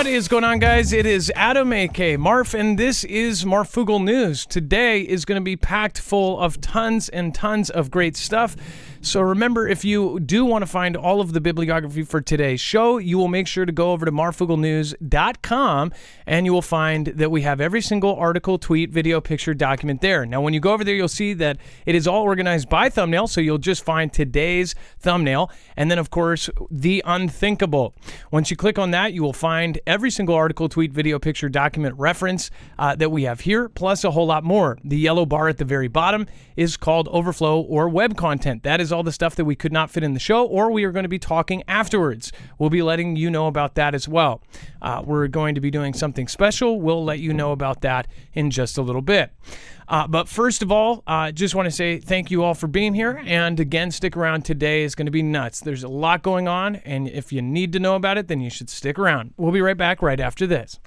What is going on, guys? It is Adam, aka Marf, and this is Marfoogle News. Today is going to be packed full of tons and tons of great stuff. So remember, if you do want to find all of the bibliography for today's show, you will make sure to go over to marfooglenews.com, and you will find that we have every single article, tweet, video, picture, document there. Now, when you go over there, you'll see that it is all organized by thumbnail, so you'll just find today's thumbnail, and then, of course, the Unthinkable. Once you click on that, you will find every single article, tweet, video, picture, document reference that we have here, plus a whole lot more. The yellow bar at the very bottom is called Overflow or Web Content. That is all the stuff that we could not fit in the show, or we are going to be talking afterwards. We'll be letting you know about that as well. We're going to be doing something special. We'll let you know about that in just a little bit. But first of all, just want to say thank you all for being here. And again, stick around. Today is going to be nuts. There's a lot going on, and if you need to know about it, then you should stick around. We'll be right back right after this.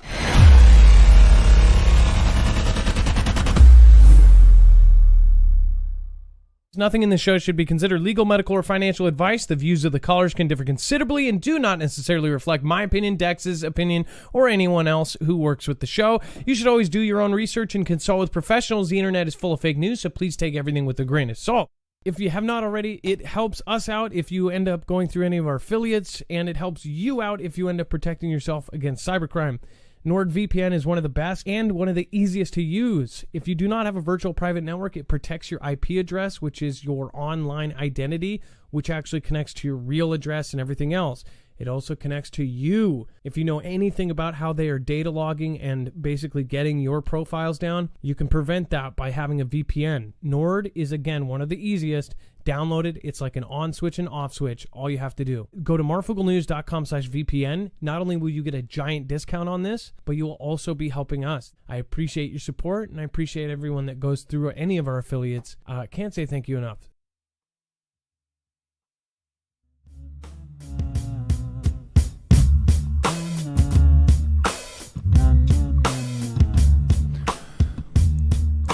Nothing in the show should be considered legal, medical, or financial advice. The views of the callers can differ considerably and do not necessarily reflect my opinion, Dex's opinion, or anyone else who works with the show. You should always do your own research and consult with professionals. The internet is full of fake news, so please take everything with a grain of salt. If you have not already, it helps us out if you end up going through any of our affiliates, and it helps you out if you end up protecting yourself against cybercrime. NordVPN is one of the best and one of the easiest to use. If you do not have a virtual private network, it protects your IP address, which is your online identity, which actually connects to your real address and everything else. It also connects to you. If you know anything about how they are data logging and basically getting your profiles down, you can prevent that by having a VPN. Nord is, again, one of the easiest. Download it. It's like an on switch and off switch. All you have to do. Go to marfooglenews.com/VPN. Not only will you get a giant discount on this, but you will also be helping us. I appreciate your support, and I appreciate everyone that goes through any of our affiliates. Can't say thank you enough.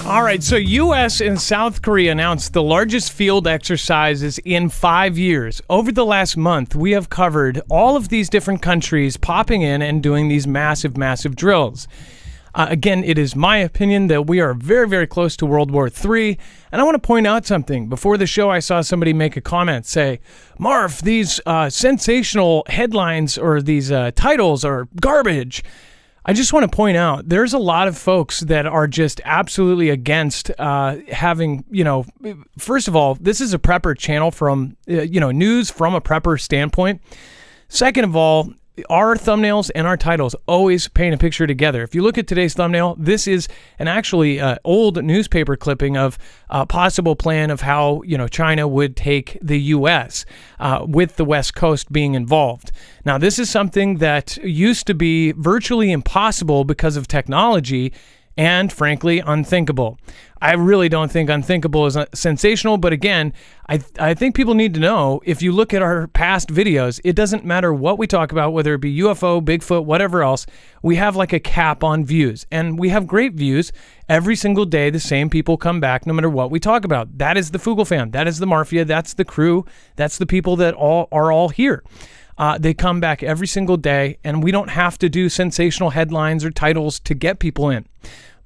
All right, so U.S. and South Korea announced the largest field exercises in 5 years. Over the last month, we have covered all of these different countries popping in and doing these massive, massive drills. Again, it is my opinion that we are very, very close to World War III. And I want to point out something. Before the show, I saw somebody make a comment, say, Marf, these sensational headlines or these titles are garbage. I just want to point out, there's a lot of folks that are just absolutely against having, first of all, this is a prepper channel from, news from a prepper standpoint. Second of all, our thumbnails and our titles always paint a picture together. If you look at today's thumbnail, this is an actually old newspaper clipping of a possible plan of how, China would take the U.S. With the West Coast being involved. Now, this is something that used to be virtually impossible because of technology and, frankly, unthinkable. I really don't think Unthinkable is sensational, but again, I think people need to know, if you look at our past videos, it doesn't matter what we talk about, whether it be UFO, Bigfoot, whatever else, we have like a cap on views, and we have great views. Every single day, the same people come back no matter what we talk about. That is the Foogle fam, that is the Mafia, that's the crew, that's the people that are all here. They come back every single day, and we don't have to do sensational headlines or titles to get people in.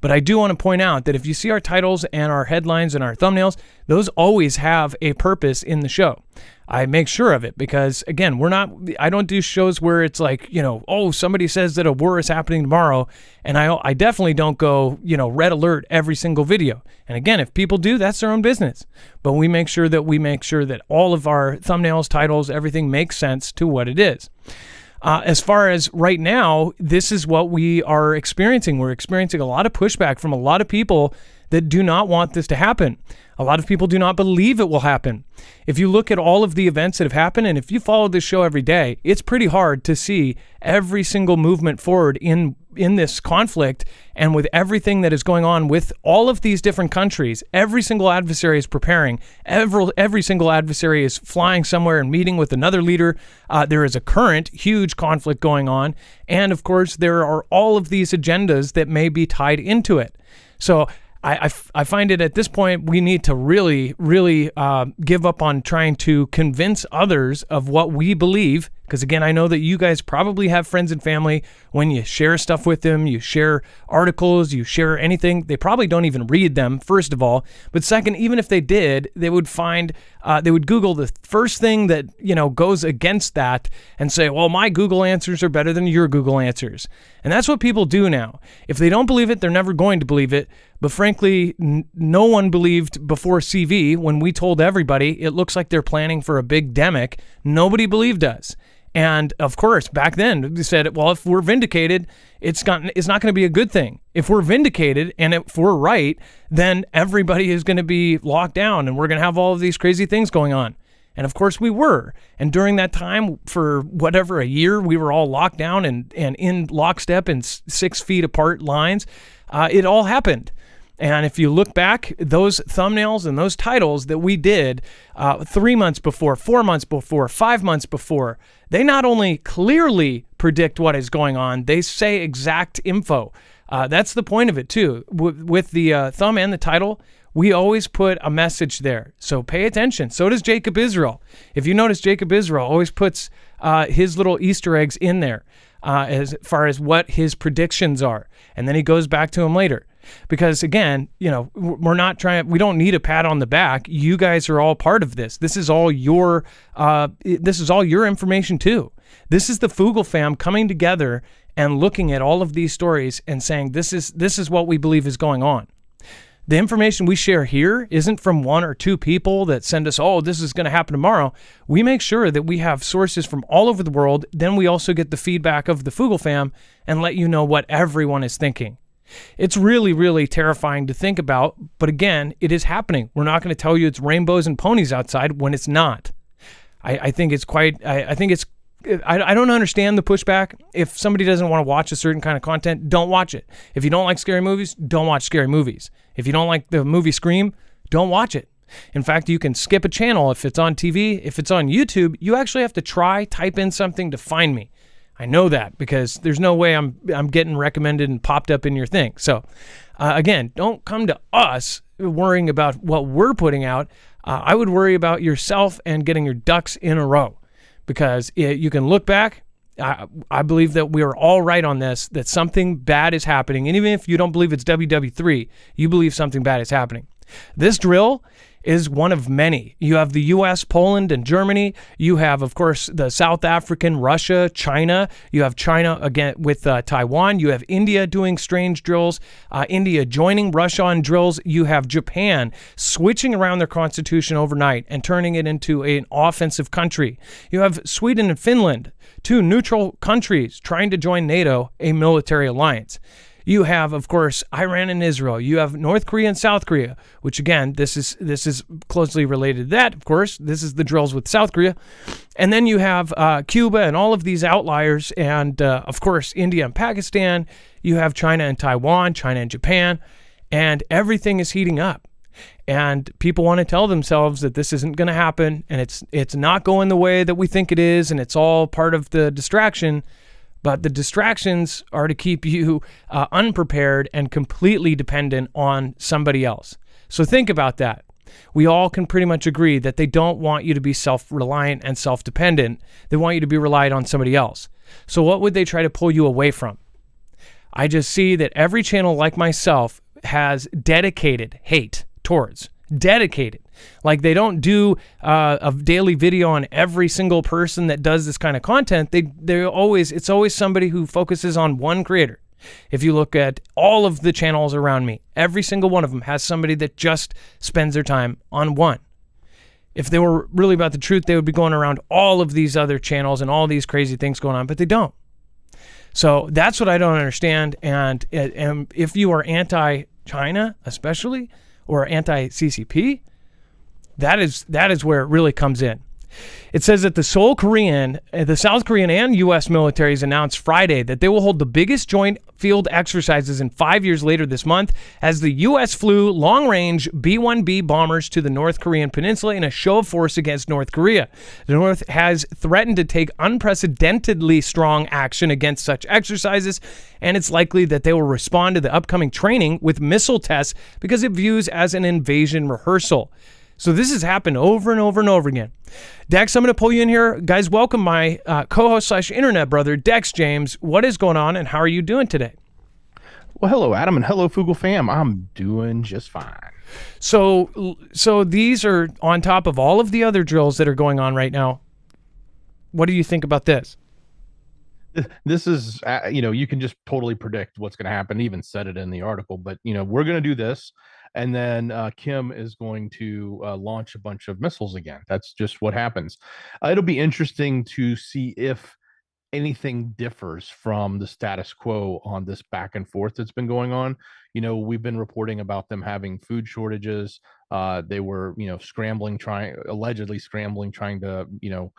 But I do want to point out that if you see our titles and our headlines and our thumbnails, those always have a purpose in the show. I make sure of it because, again, I don't do shows where it's like, somebody says that a war is happening tomorrow, and I definitely don't go, red alert every single video. And again, if people do, that's their own business. But we make sure that all of our thumbnails, titles, everything makes sense to what it is. As far as right now, this is what we are experiencing. We're experiencing a lot of pushback from a lot of people that do not want this to happen. A lot of people do not believe it will happen. If you look at all of the events that have happened, and if you follow this show every day, it's pretty hard to see every single movement forward in this conflict, and with everything that is going on with all of these different countries. Every single adversary is preparing. Every single adversary is flying somewhere and meeting with another leader. There is a current huge conflict going on. And of course, there are all of these agendas that may be tied into it. So I find it at this point, we need to really, really give up on trying to convince others of what we believe Because again, I know that you guys probably have friends and family. When you share stuff with them, you share articles, you share anything, they probably don't even read them, first of all. But second, even if they did, they would Google the first thing that, goes against that and say, well, my Google answers are better than your Google answers. And that's what people do now. If they don't believe it, they're never going to believe it. But frankly, no one believed before CV when we told everybody it looks like they're planning for a big demic. Nobody believed us. And of course, back then, they said, well, if we're vindicated, it's not going to be a good thing. If we're vindicated and if we're right, then everybody is going to be locked down and we're going to have all of these crazy things going on. And of course we were. And during that time, for whatever, a year, we were all locked down and in lockstep in 6 feet apart lines. It all happened. And if you look back, those thumbnails and those titles that we did 3 months before, 4 months before, 5 months before, they not only clearly predict what is going on, they say exact info. That's the point of it too. With the thumb and the title, we always put a message there. So pay attention. So does Jacob Israel. If you notice, Jacob Israel always puts his little Easter eggs in there as far as what his predictions are. And then he goes back to them later. Because again, we don't need a pat on the back. You guys are all part of this. This is all your information too. This is the Foogle fam coming together and looking at all of these stories and saying, this is what we believe is going on. The information we share here isn't from 1 or 2 people that send us, oh, this is going to happen tomorrow. We make sure that we have sources from all over the world. Then we also get the feedback of the Foogle fam and let you know what everyone is thinking. It's really, really terrifying to think about, but again, it is happening. We're not going to tell you it's rainbows and ponies outside when it's not. I don't understand the pushback. If somebody doesn't want to watch a certain kind of content, don't watch it. If you don't like scary movies, don't watch scary movies. If you don't like the movie Scream, don't watch it. In fact, you can skip a channel if it's on TV. If it's on YouTube, you actually have to type in something to find me. I know that because there's no way I'm getting recommended and popped up in your thing. So again, don't come to us worrying about what we're putting out. I would worry about yourself and getting your ducks in a row, because you can look back. I believe that we are all right on this, that something bad is happening. And even if you don't believe it's WW3, you believe something bad is happening. This drill is one of many. You have the U.S., Poland, and Germany. You have, of course, the South African, Russia, China. You have China again with Taiwan. You have India doing strange drills. India joining Russia on drills. You have Japan switching around their constitution overnight and turning it into an offensive country. You have Sweden and Finland, 2 neutral countries trying to join NATO, a military alliance. You have, of course, Iran and Israel. You have North Korea and South Korea, which again, this is closely related to that. Of course, this is the drills with South Korea. And then you have Cuba and all of these outliers. And of course, India and Pakistan. You have China and Taiwan, China and Japan. And everything is heating up. And people want to tell themselves that this isn't going to happen. And it's not going the way that we think it is. And it's all part of the distraction. But the distractions are to keep you unprepared and completely dependent on somebody else. So think about that. We all can pretty much agree that they don't want you to be self-reliant and self-dependent. They want you to be reliant on somebody else. So what would they try to pull you away from? I just see that every channel like myself has dedicated hate towards. Dedicated. Like they don't do a daily video on every single person that does this kind of content. It's always somebody who focuses on one creator. If you look at all of the channels around me, every single one of them has somebody that just spends their time on one. If they were really about the truth, they would be going around all of these other channels and all these crazy things going on, but they don't. So that's what I don't understand. And if you are anti-China, especially, or anti-CCP, that is where it really comes in. It says that the South Korean and U.S. militaries announced Friday that they will hold the biggest joint field exercises in 5 years later this month as the U.S. flew long-range B-1B bombers to the North Korean peninsula in a show of force against North Korea. The North has threatened to take unprecedentedly strong action against such exercises, and it's likely that they will respond to the upcoming training with missile tests because it views as an invasion rehearsal. So this has happened over and over and over again. Dex, I'm going to pull you in here. Guys, welcome my co-host / internet brother, Dex James. What is going on and how are you doing today? Well, hello, Adam, and hello, Foogle fam. I'm doing just fine. So these are on top of all of the other drills that are going on right now. What do you think about this? This is, you can just totally predict what's going to happen. Even said it in the article, but we're going to do this, and then Kim is going to launch a bunch of missiles again. That's just what happens. It'll be interesting to see if anything differs from the status quo on this back and forth that's been going on. We've been reporting about them having food shortages. They were, allegedly scrambling, trying to,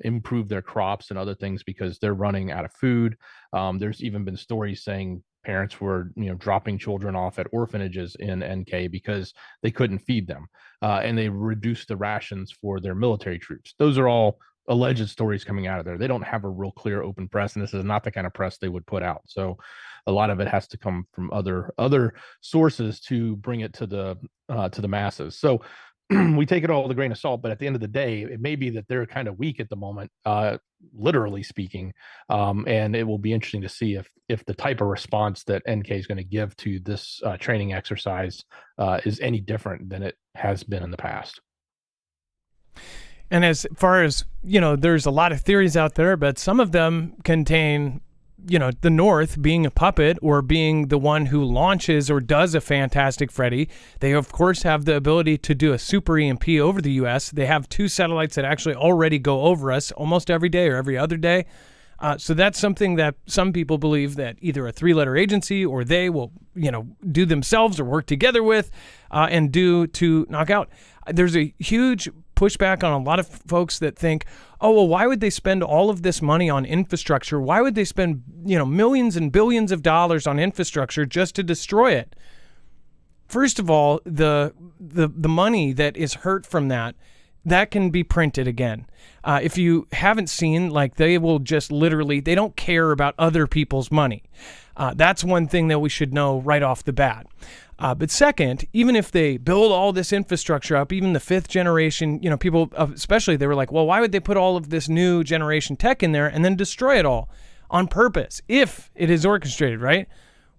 improve their crops and other things because they're running out of food. There's even been stories saying parents were, dropping children off at orphanages in NK because they couldn't feed them, and they reduced the rations for their military troops. Those are all alleged stories coming out of there. They don't have a real clear open press, and this is not the kind of press they would put out. So a lot of it has to come from other sources to bring it to the masses. So we take it all with a grain of salt, but at the end of the day, it may be that they're kind of weak at the moment, literally speaking. And it will be interesting to see if the type of response that NK is going to give to this training exercise is any different than it has been in the past. And as far as, there's a lot of theories out there, but some of them contain, the North being a puppet or being the one who launches or does a Fantastic Freddy. They, of course, have the ability to do a super EMP over the U.S. They have 2 satellites that actually already go over us almost every day or every other day. So that's something that some people believe that either a 3-letter agency or they will, do themselves or work together with and do to knock out. There's a huge pushback on a lot of folks that think, oh, well, why would they spend all of this money on infrastructure? Why would they spend, millions and billions of dollars on infrastructure just to destroy it? First of all, the money that is hurt from that can be printed again. If you haven't seen, they will just literally, they don't care about other people's money. That's one thing that we should know right off the bat. But second, even if they build all this infrastructure up, even the 5th generation, people, especially, they were like, well, why would they put all of this new generation tech in there and then destroy it all on purpose if it is orchestrated, right?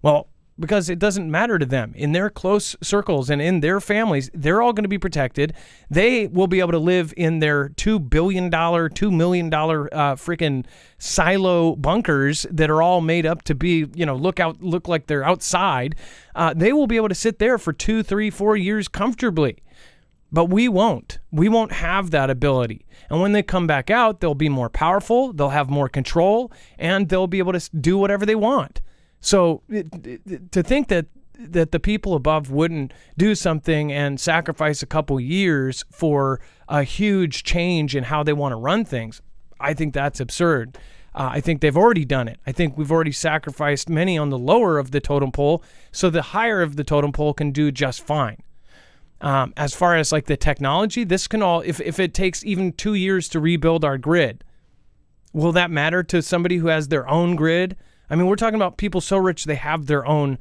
Well, because it doesn't matter to them. In their close circles and in their families, they're all going to be protected. They will be able to live in their $2 billion, $2 million freaking silo bunkers that are all made up to be, look like they're outside. They will be able to sit there for 2, 3, 4 years comfortably. But we won't. We won't have that ability. And when they come back out, they'll be more powerful, they'll have more control, and they'll be able to do whatever they want. So to think that the people above wouldn't do something and sacrifice a couple years for a huge change in how they want to run things, I think that's absurd. I think they've already done it. I think we've already sacrificed many on the lower of the totem pole, so the higher of the totem pole can do just fine. As far as the technology, this can all, if it takes even 2 years to rebuild our grid, will that matter to somebody who has their own grid? I mean, we're talking about people so rich they have their own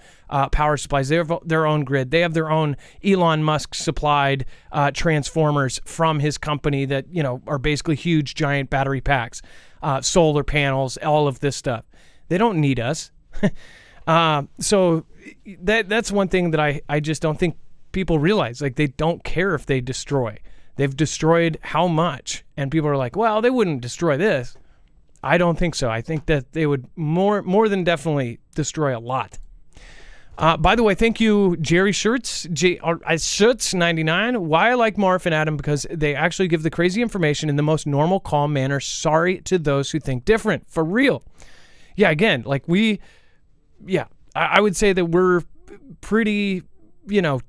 power supplies. They have their own grid. They have their own Elon Musk supplied transformers from his company that, are basically huge, giant battery packs, solar panels, all of this stuff. They don't need us. So that's one thing that I just don't think people realize. They don't care if they destroy. They've destroyed how much? And people are like, well, they wouldn't destroy this. I don't think so. I think that they would more than definitely destroy a lot. By the way, thank you, Jerry Schurtz, Schutz 99. Why I like Marf and Adam, because they actually give the crazy information in the most normal, calm manner. Sorry to those who think different. For real. Yeah, again, I would say that we're pretty,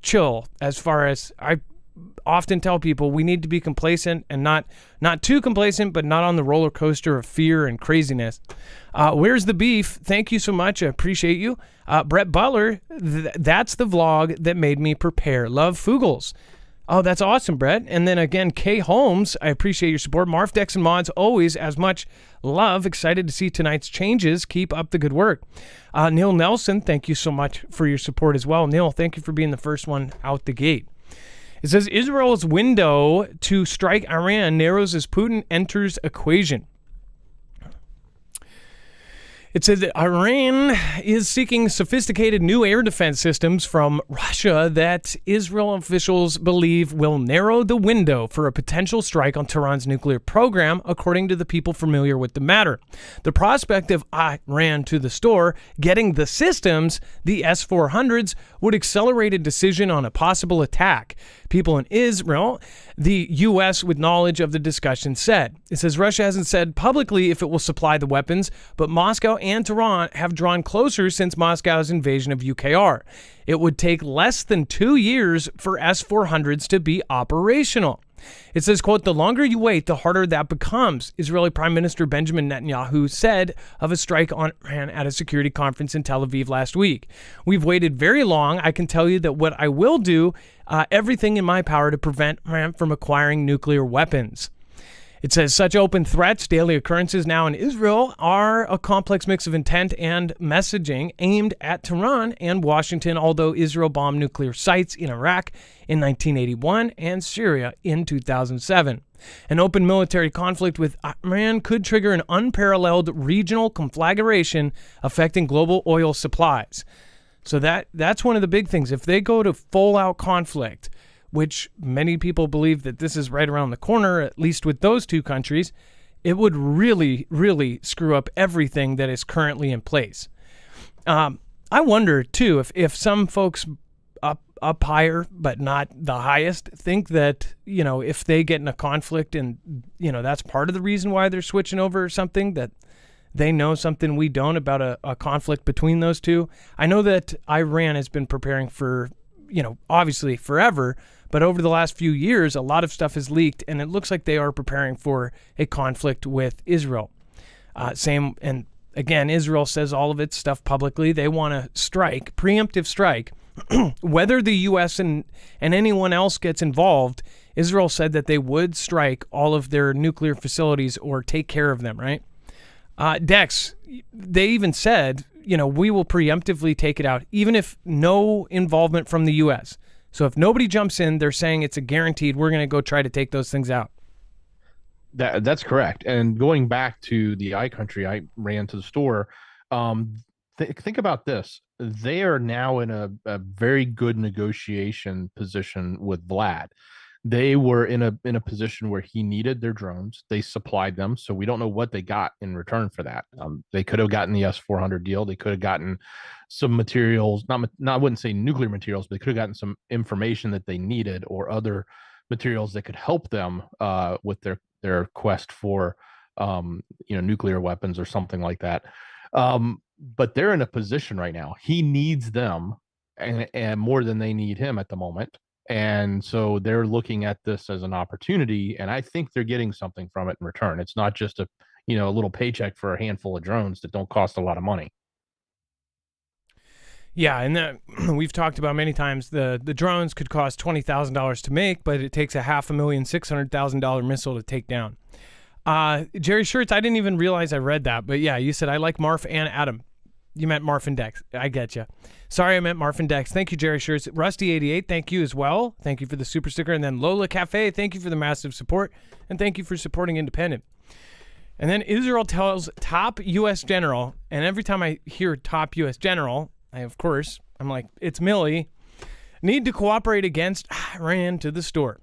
chill as far as I often tell people we need to be complacent and not too complacent, but not on the roller coaster of fear and craziness. Where's the beef? Thank you so much. I appreciate you. Brett Butler, that's the vlog that made me prepare. Love Foogles. Oh, that's awesome, Brett. And then again, Kay Holmes, I appreciate your support. Marf, Dex, and Mods, always as much love. Excited to see tonight's changes. Keep up the good work. Neil Nelson, thank you so much for your support as well. Neil, thank you for being the first one out the gate. It says Israel's window to strike Iran narrows as Putin enters equation. It says that Iran is seeking sophisticated new air defense systems from Russia that Israel officials believe will narrow the window for a potential strike on Tehran's nuclear program, according to the people familiar with the matter. The prospect of Iran to the store getting the systems, the S-400s, would accelerate a decision on a possible attack. People in Israel, the U.S. with knowledge of the discussion said. It says Russia hasn't said publicly if it will supply the weapons, but Moscow and Tehran have drawn closer since Moscow's invasion of UKR. It would take less than 2 years for S-400s to be operational. It says, quote, the longer you wait, the harder that becomes, Israeli Prime Minister Benjamin Netanyahu said of a strike on Iran at a security conference in Tel Aviv last week. We've waited very long. I can tell you that what I will do, everything in my power to prevent Iran from acquiring nuclear weapons. It says such open threats, daily occurrences now in Israel, are a complex mix of intent and messaging aimed at Tehran and Washington, although Israel bombed nuclear sites in Iraq in 1981 and Syria in 2007. An open military conflict with Iran could trigger an unparalleled regional conflagration affecting global oil supplies. So that's one of the big things. If they go to full-out conflict, which many people believe that this is right around the corner, at least with those two countries, it would really, really screw up everything that is currently in place. I wonder, too, if some folks up higher, but not the highest, think that, if they get in a conflict and, that's part of the reason why they're switching over or something, that they know something we don't about a conflict between those two. I know that Iran has been preparing for, obviously forever, but over the last few years, a lot of stuff has leaked, and it looks like they are preparing for a conflict with Israel. And again, Israel says all of its stuff publicly. They want to strike, preemptive strike. Whether the U.S. and anyone else gets involved, Israel said that they would strike all of their nuclear facilities or take care of them, right? Dex, they even said, we will preemptively take it out, even if no involvement from the U.S. So if nobody jumps in, they're saying it's a guaranteed, we're going to go try to take those things out. That's correct. And going back to the iCountry, I ran to the store. Think about this. They are now in a very good negotiation position with Vlad. They were in a position where he needed their drones. They supplied them, so we don't know what they got in return for that. They could have gotten the S-400 deal. They could have gotten some materials, not I wouldn't say nuclear materials, but they could have gotten some information that they needed or other materials that could help them with their quest for nuclear weapons or something like that. But they're in a position right now. He needs them, and more than they need him at the moment. And so they're looking at this as an opportunity, and I think they're getting something from it in return. It's not just a little paycheck for a handful of drones that don't cost a lot of money. Yeah, and we've talked about many times the drones could cost $20,000 to make, but it takes a $500,000-$600,000 missile to take down. Jerry Shirts, I didn't even realize I read that, but yeah, you said I like Marf and Adam. You meant Marf and Dex. I get you. Sorry, I meant Marf and Dex. Thank you, Jerry Shirts. Rusty88, thank you as well. Thank you for the super sticker. And then Lola Cafe, thank you for the massive support. And thank you for supporting Independent. And then Israel tells top U.S. general, and every time I hear top U.S. general, I'm like, it's Milley, need to cooperate against Iran to the store.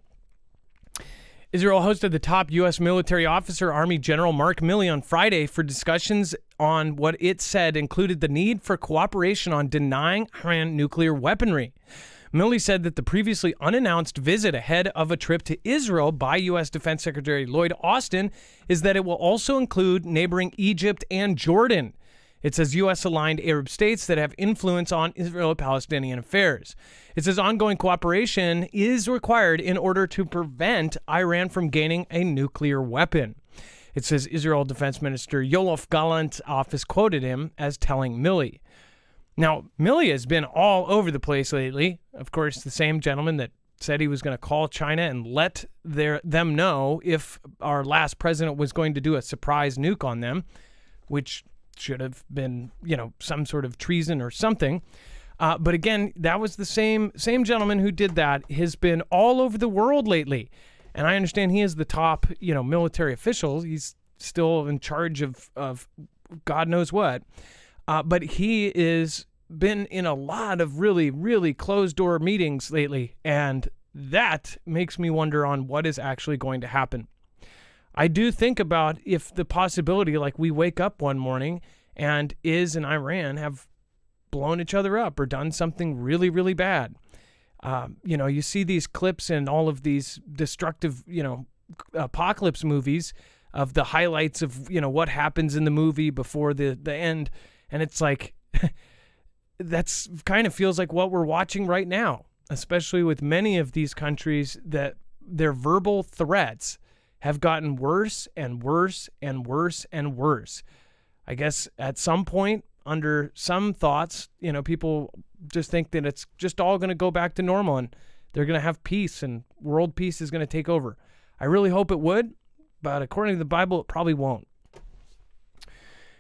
Israel hosted the top U.S. military officer, Army General Mark Milley, on Friday for discussions on what it said included the need for cooperation on denying Iran nuclear weaponry. Milley said that the previously unannounced visit ahead of a trip to Israel by U.S. Defense Secretary Lloyd Austin is that it will also include neighboring Egypt and Jordan. It says U.S.-aligned Arab states that have influence on Israel-Palestinian affairs. It says ongoing cooperation is required in order to prevent Iran from gaining a nuclear weapon. It says Israel Defense Minister Yoav Gallant's office quoted him as telling Milley. Now, Milley has been all over the place lately. Of course, the same gentleman that said he was going to call China and let them know if our last president was going to do a surprise nuke on them, which should have been, some sort of treason or something. But again, that was the same gentleman who did that has been all over the world lately, and I understand he is the top military official. He's still in charge of God knows what, but he is been in a lot of really, really closed door meetings lately, and that makes me wonder on what is actually going to happen. I do think about if the possibility, like we wake up one morning and Is and Iran have blown each other up or done something really, really bad. You see these clips in all of these destructive, apocalypse movies of the highlights of, what happens in the movie before the end. And it's like, that's kind of feels like what we're watching right now, especially with many of these countries that their verbal threats have gotten worse and worse and worse and worse. I guess at some point, under some thoughts, people just think that it's just all going to go back to normal and they're going to have peace and world peace is going to take over. I really hope it would, but according to the Bible, it probably won't.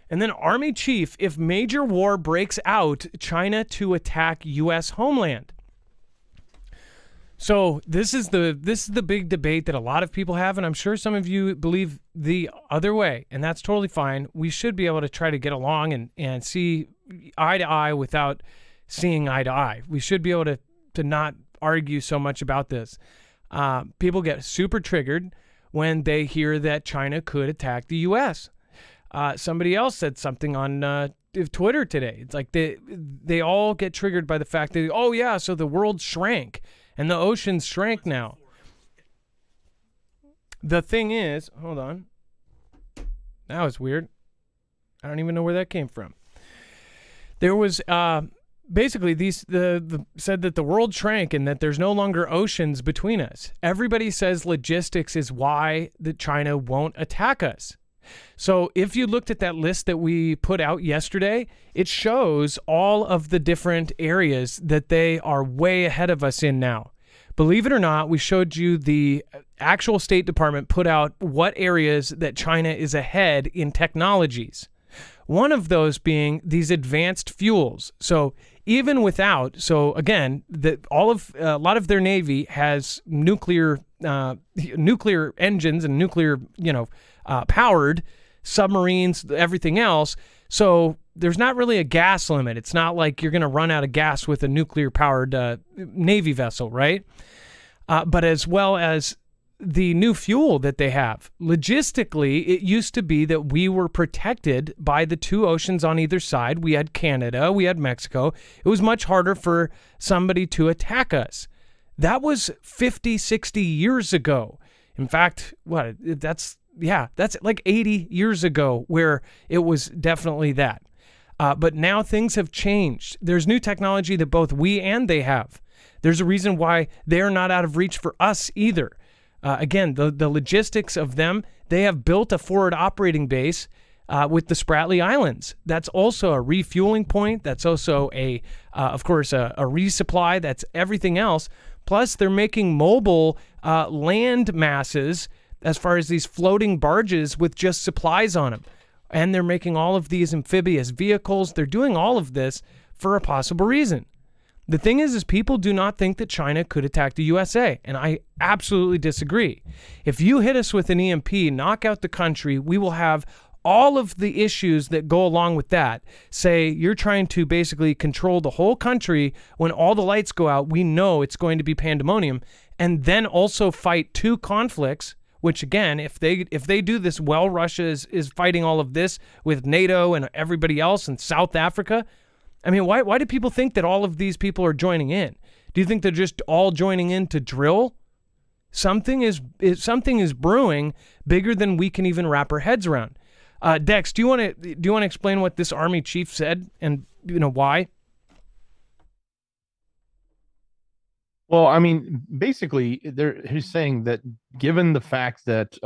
And then Army Chief, if major war breaks out, China to attack U.S. homeland. So this is the big debate that a lot of people have, and I'm sure some of you believe the other way, and that's totally fine. We should be able to try to get along and see eye to eye without seeing eye to eye. We should be able to not argue so much about this. People get super triggered when they hear that China could attack the U.S. Somebody else said something on Twitter today. It's like they all get triggered by the fact that, oh yeah, so the world shrank. And the oceans shrank now. The thing is, hold on. That was weird. I don't even know where that came from. There was basically said that the world shrank and that there's no longer oceans between us. Everybody says logistics is why that China won't attack us. So if you looked at that list that we put out yesterday, it shows all of the different areas that they are way ahead of us in now. Believe it or not, we showed you the actual State Department put out what areas that China is ahead in technologies. One of those being these advanced fuels. So even without, again, a lot of their Navy has nuclear engines and nuclear, powered submarines, everything else. So there's not really a gas limit. It's not like you're going to run out of gas with a nuclear powered Navy vessel, right? But as well as the new fuel that they have. Logistically, it used to be that we were protected by the two oceans on either side. We had Canada, we had Mexico. It was much harder for somebody to attack us. That was 50, 60 years ago. In fact, that's like 80 years ago where it was definitely that. But now things have changed. There's new technology that both we and they have. There's a reason why they're not out of reach for us either. Again, the logistics of them, they have built a forward operating base with the Spratly Islands. That's also a refueling point. That's also of course, a resupply. That's everything else. Plus, they're making mobile land masses as far as these floating barges with just supplies on them. And they're making all of these amphibious vehicles. They're doing all of this for a possible reason. The thing is people do not think that China could attack the USA, and I absolutely disagree. If you hit us with an EMP, knock out the country, we will have all of the issues that go along with that. Say you're trying to basically control the whole country when all the lights go out, we know it's going to be pandemonium, and then also fight two conflicts, which again, if they do this well, Russia is fighting all of this with NATO and everybody else in South Africa. I mean, why do people think that all of these people are joining in? Do you think they're just all joining in to drill? Something is brewing bigger than we can even wrap our heads around. Dex, do you want to explain what this Army chief said and why? Well, I mean, basically, he's saying that given the fact that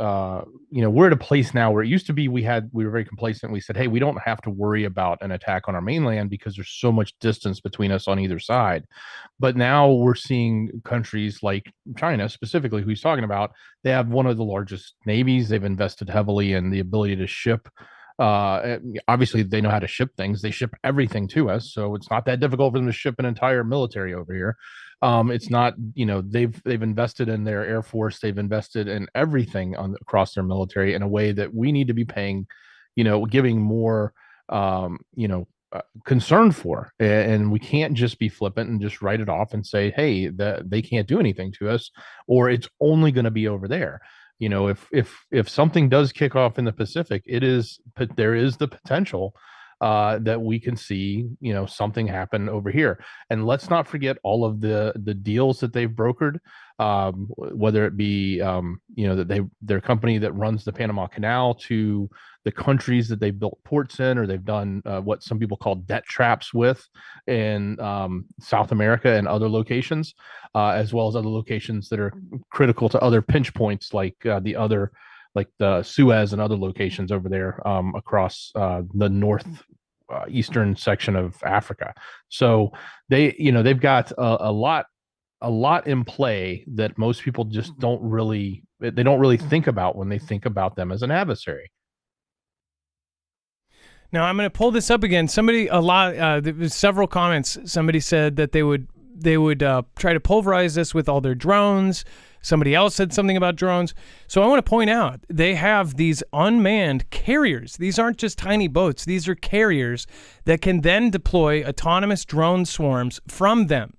we're at a place now where it used to be we were very complacent. We said, hey, we don't have to worry about an attack on our mainland because there's so much distance between us on either side. But now we're seeing countries like China, specifically, who he's talking about. They have one of the largest navies. They've invested heavily in the ability to ship Obviously, they know how to ship things. They ship everything to us, so it's not that difficult for them to ship an entire military over here. It's not, they've invested in their Air Force. They've invested in everything across their military in a way that we need to be paying, giving more, concern for. And we can't just be flippant and just write it off and say, hey, that they can't do anything to us, or it's only going to be over there. If something does kick off in the Pacific, there is the potential that we can see, something happen over here. And let's not forget all of the deals that they've brokered, whether it be, that their company that runs the Panama Canal, to the countries that they've built ports in, or they've done what some people call debt traps with in South America and other locations, as well as other locations that are critical to other pinch points, like the Suez and other locations over there across the north eastern section of Africa. So they've got a lot in play that most people just don't really think about when they think about them as an adversary. Now I'm going to pull this up again. There was several comments. Somebody said that they would try to pulverize this with all their drones. Somebody else said something about drones. So I want to point out, they have these unmanned carriers. These aren't just tiny boats. These are carriers that can then deploy autonomous drone swarms from them.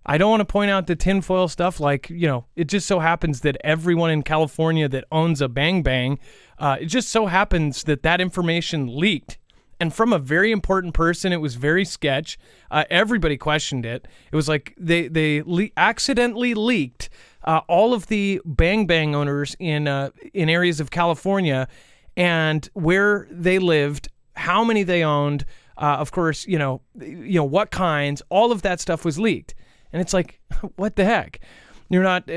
I don't want to point out the tinfoil stuff, like, it just so happens that everyone in California that owns a Bang Bang, it just so happens that information leaked. And from a very important person, it was very sketch. Everybody questioned it. It was like they accidentally leaked all of the Bang Bang owners in areas of California, and where they lived, how many they owned, of course, what kinds. All of that stuff was leaked. And it's like, what the heck? You're not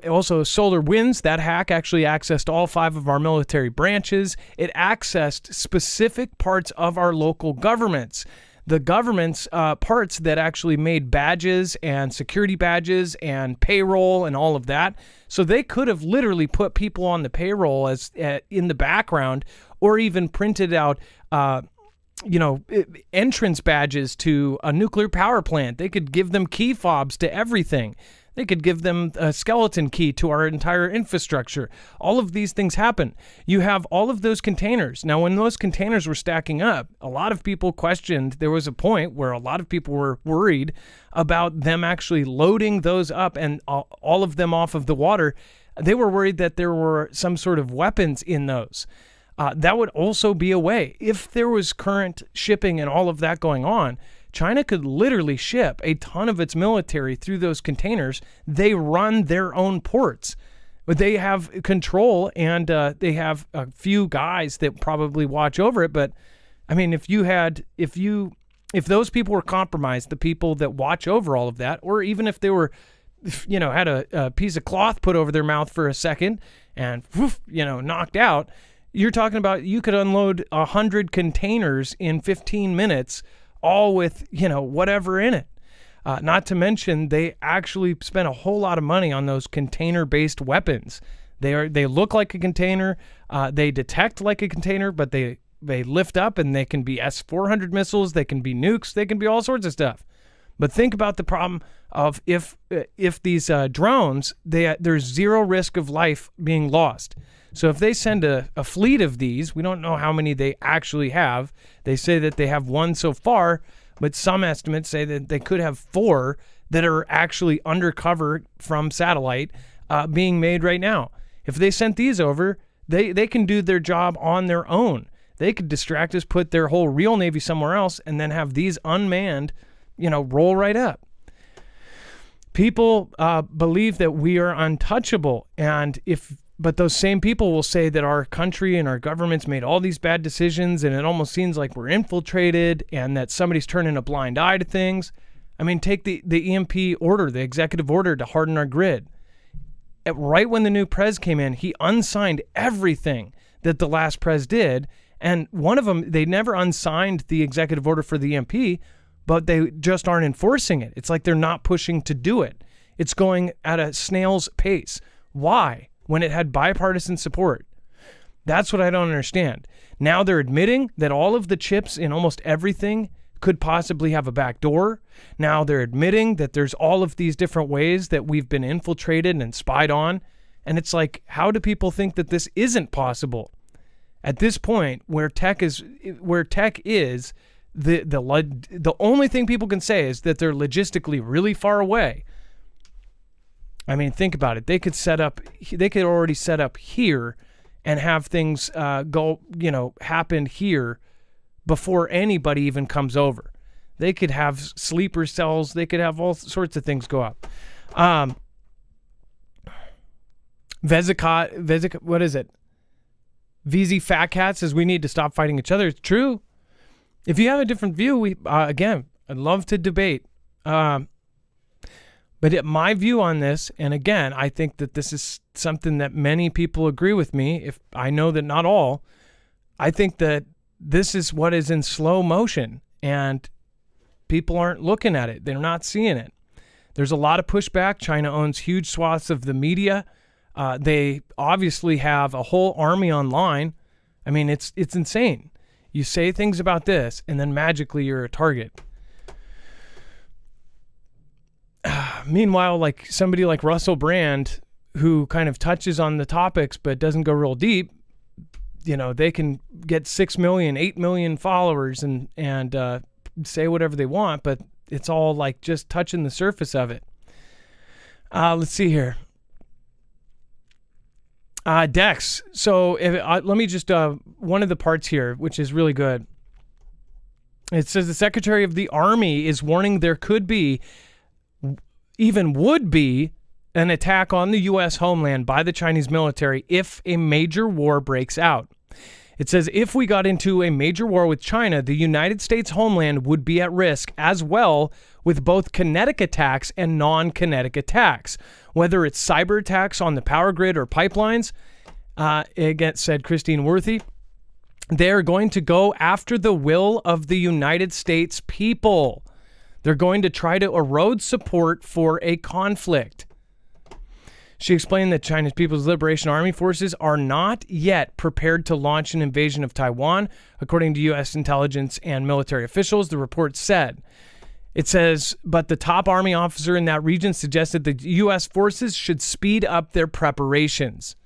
also Solar Winds. That hack actually accessed all 5 of our military branches. It accessed specific parts of our local governments. The government's parts that actually made badges and security badges and payroll and all of that. So they could have literally put people on the payroll as in the background, or even printed out entrance badges to a nuclear power plant. They could give them key fobs to everything. They could give them a skeleton key to our entire infrastructure. All of these things happen. You have all of those containers. Now, when those containers were stacking up, a lot of people questioned. There was a point where a lot of people were worried about them actually loading those up and all of them off of the water. They were worried that there were some sort of weapons in those. That would also be a way. If there was current shipping and all of that going on, China could literally ship a ton of its military through those containers. They run their own ports, but they have control, and they have a few guys that probably watch over it. But I mean, if those people were compromised, the people that watch over all of that, or even if they were, had a piece of cloth put over their mouth for a second and knocked out, you're talking about you could unload 100 containers in 15 minutes, all with, whatever in it. Not to mention, they actually spent a whole lot of money on those container-based weapons. They look like a container, they detect like a container, but they lift up, and they can be S-400 missiles, they can be nukes, they can be all sorts of stuff. But think about the problem of if these drones, there's zero risk of life being lost. So if they send a fleet of these, we don't know how many they actually have. They say that they have 1 so far, but some estimates say that they could have 4 that are actually undercover from satellite being made right now. If they sent these over, they can do their job on their own. They could distract us, put their whole real Navy somewhere else, and then have these unmanned, roll right up. People believe that we are untouchable, but those same people will say that our country and our government's made all these bad decisions, and it almost seems like we're infiltrated and that somebody's turning a blind eye to things. I mean, take the EMP order, the executive order to harden our grid. Right when the new prez came in, he unsigned everything that the last prez did, and one of them, they never unsigned the executive order for the EMP, but they just aren't enforcing it. It's like they're not pushing to do it. It's going at a snail's pace. Why? When it had bipartisan support. That's what I don't understand. Now they're admitting that all of the chips in almost everything could possibly have a back door. Now they're admitting that there's all of these different ways that we've been infiltrated and spied on. And it's like, how do people think that this isn't possible? At this point, where tech is, the only thing people can say is that they're logistically really far away. I mean, think about it. They could already set up here and have things happen here before anybody even comes over. They could have sleeper cells. They could have all sorts of things go up. Vesica, what is it? VZ Fat Cat says we need to stop fighting each other. It's true. If you have a different view, I'd love to debate. But my view on this, and again, I think that this is something that many people agree with me, if I know that not all, I think that this is what is in slow motion, and people aren't looking at it. They're not seeing it. There's a lot of pushback. China owns huge swaths of the media. They obviously have a whole army online. I mean, it's insane. You say things about this, and then magically you're a target. Meanwhile, like somebody like Russell Brand, who kind of touches on the topics but doesn't go real deep, they can get 6 million, 8 million followers and say whatever they want, but it's all like just touching the surface of it. Let's see here. Dex. So let me just, one of the parts here, which is really good. It says the Secretary of the Army is warning there could be, even would be, an attack on the U.S. homeland by the Chinese military if a major war breaks out. It says if we got into a major war with China, the United States homeland would be at risk as well, with both kinetic attacks and non-kinetic attacks, whether it's cyber attacks on the power grid or pipelines. Again, said Christine Worthy, they're going to go after the will of the United States people. They're going to try to erode support for a conflict. She explained that China's People's Liberation Army forces are not yet prepared to launch an invasion of Taiwan, according to U.S. intelligence and military officials, the report said. It says, but the top army officer in that region suggested the U.S. forces should speed up their preparations.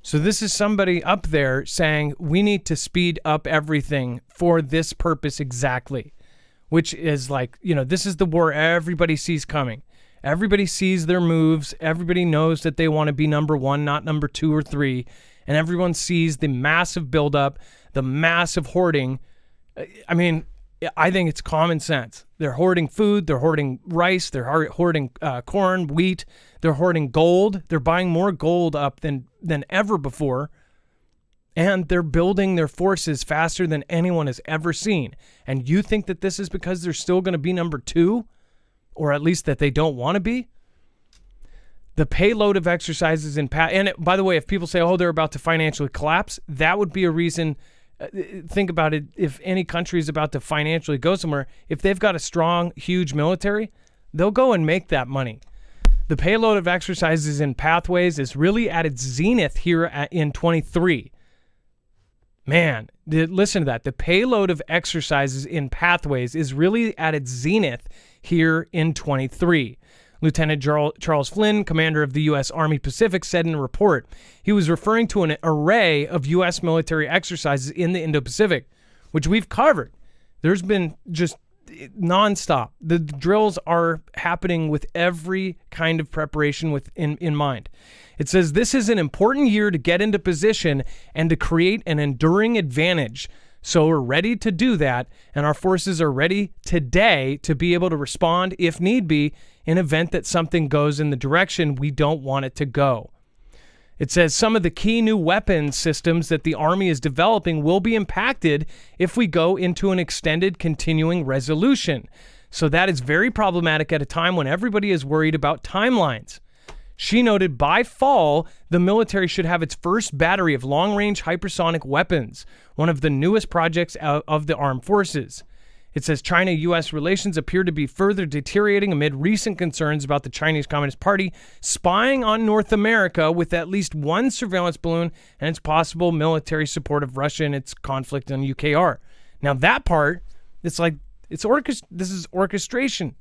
So this is somebody up there saying we need to speed up everything for this purpose exactly, which is like, this is the war everybody sees coming. Everybody sees their moves. Everybody knows that they want to be number one, not number 2 or 3. And everyone sees the massive buildup, the massive hoarding. I mean, I think it's common sense. They're hoarding food. They're hoarding rice. They're hoarding corn, wheat. They're hoarding gold. They're buying more gold up than ever before. And they're building their forces faster than anyone has ever seen. And you think that this is because they're still going to be number 2? Or at least that they don't want to be? The payload of exercises in and by the way, if people say, oh, they're about to financially collapse, that would be a reason. Think about it. If any country is about to financially go somewhere, if they've got a strong, huge military, they'll go and make that money. The payload of exercises in pathways is really at its zenith here in 23. Man, listen to that. The payload of exercises in pathways is really at its zenith here in 23. Lieutenant Charles Flynn, commander of the U.S. Army Pacific, said in a report he was referring to an array of U.S. military exercises in the Indo-Pacific, which we've covered. There's been just nonstop. The drills are happening with every kind of preparation in mind. It says this is an important year to get into position and to create an enduring advantage. So we're ready to do that, and our forces are ready today to be able to respond, if need be, in event that something goes in the direction we don't want it to go. It says some of the key new weapons systems that the Army is developing will be impacted if we go into an extended continuing resolution. So that is very problematic at a time when everybody is worried about timelines. She noted by fall, the military should have its first battery of long-range hypersonic weapons, one of the newest projects of the armed forces. It says China-U.S. relations appear to be further deteriorating amid recent concerns about the Chinese Communist Party spying on North America with at least one surveillance balloon and its possible military support of Russia in its conflict on UKR. Now that part, it's like this is orchestration.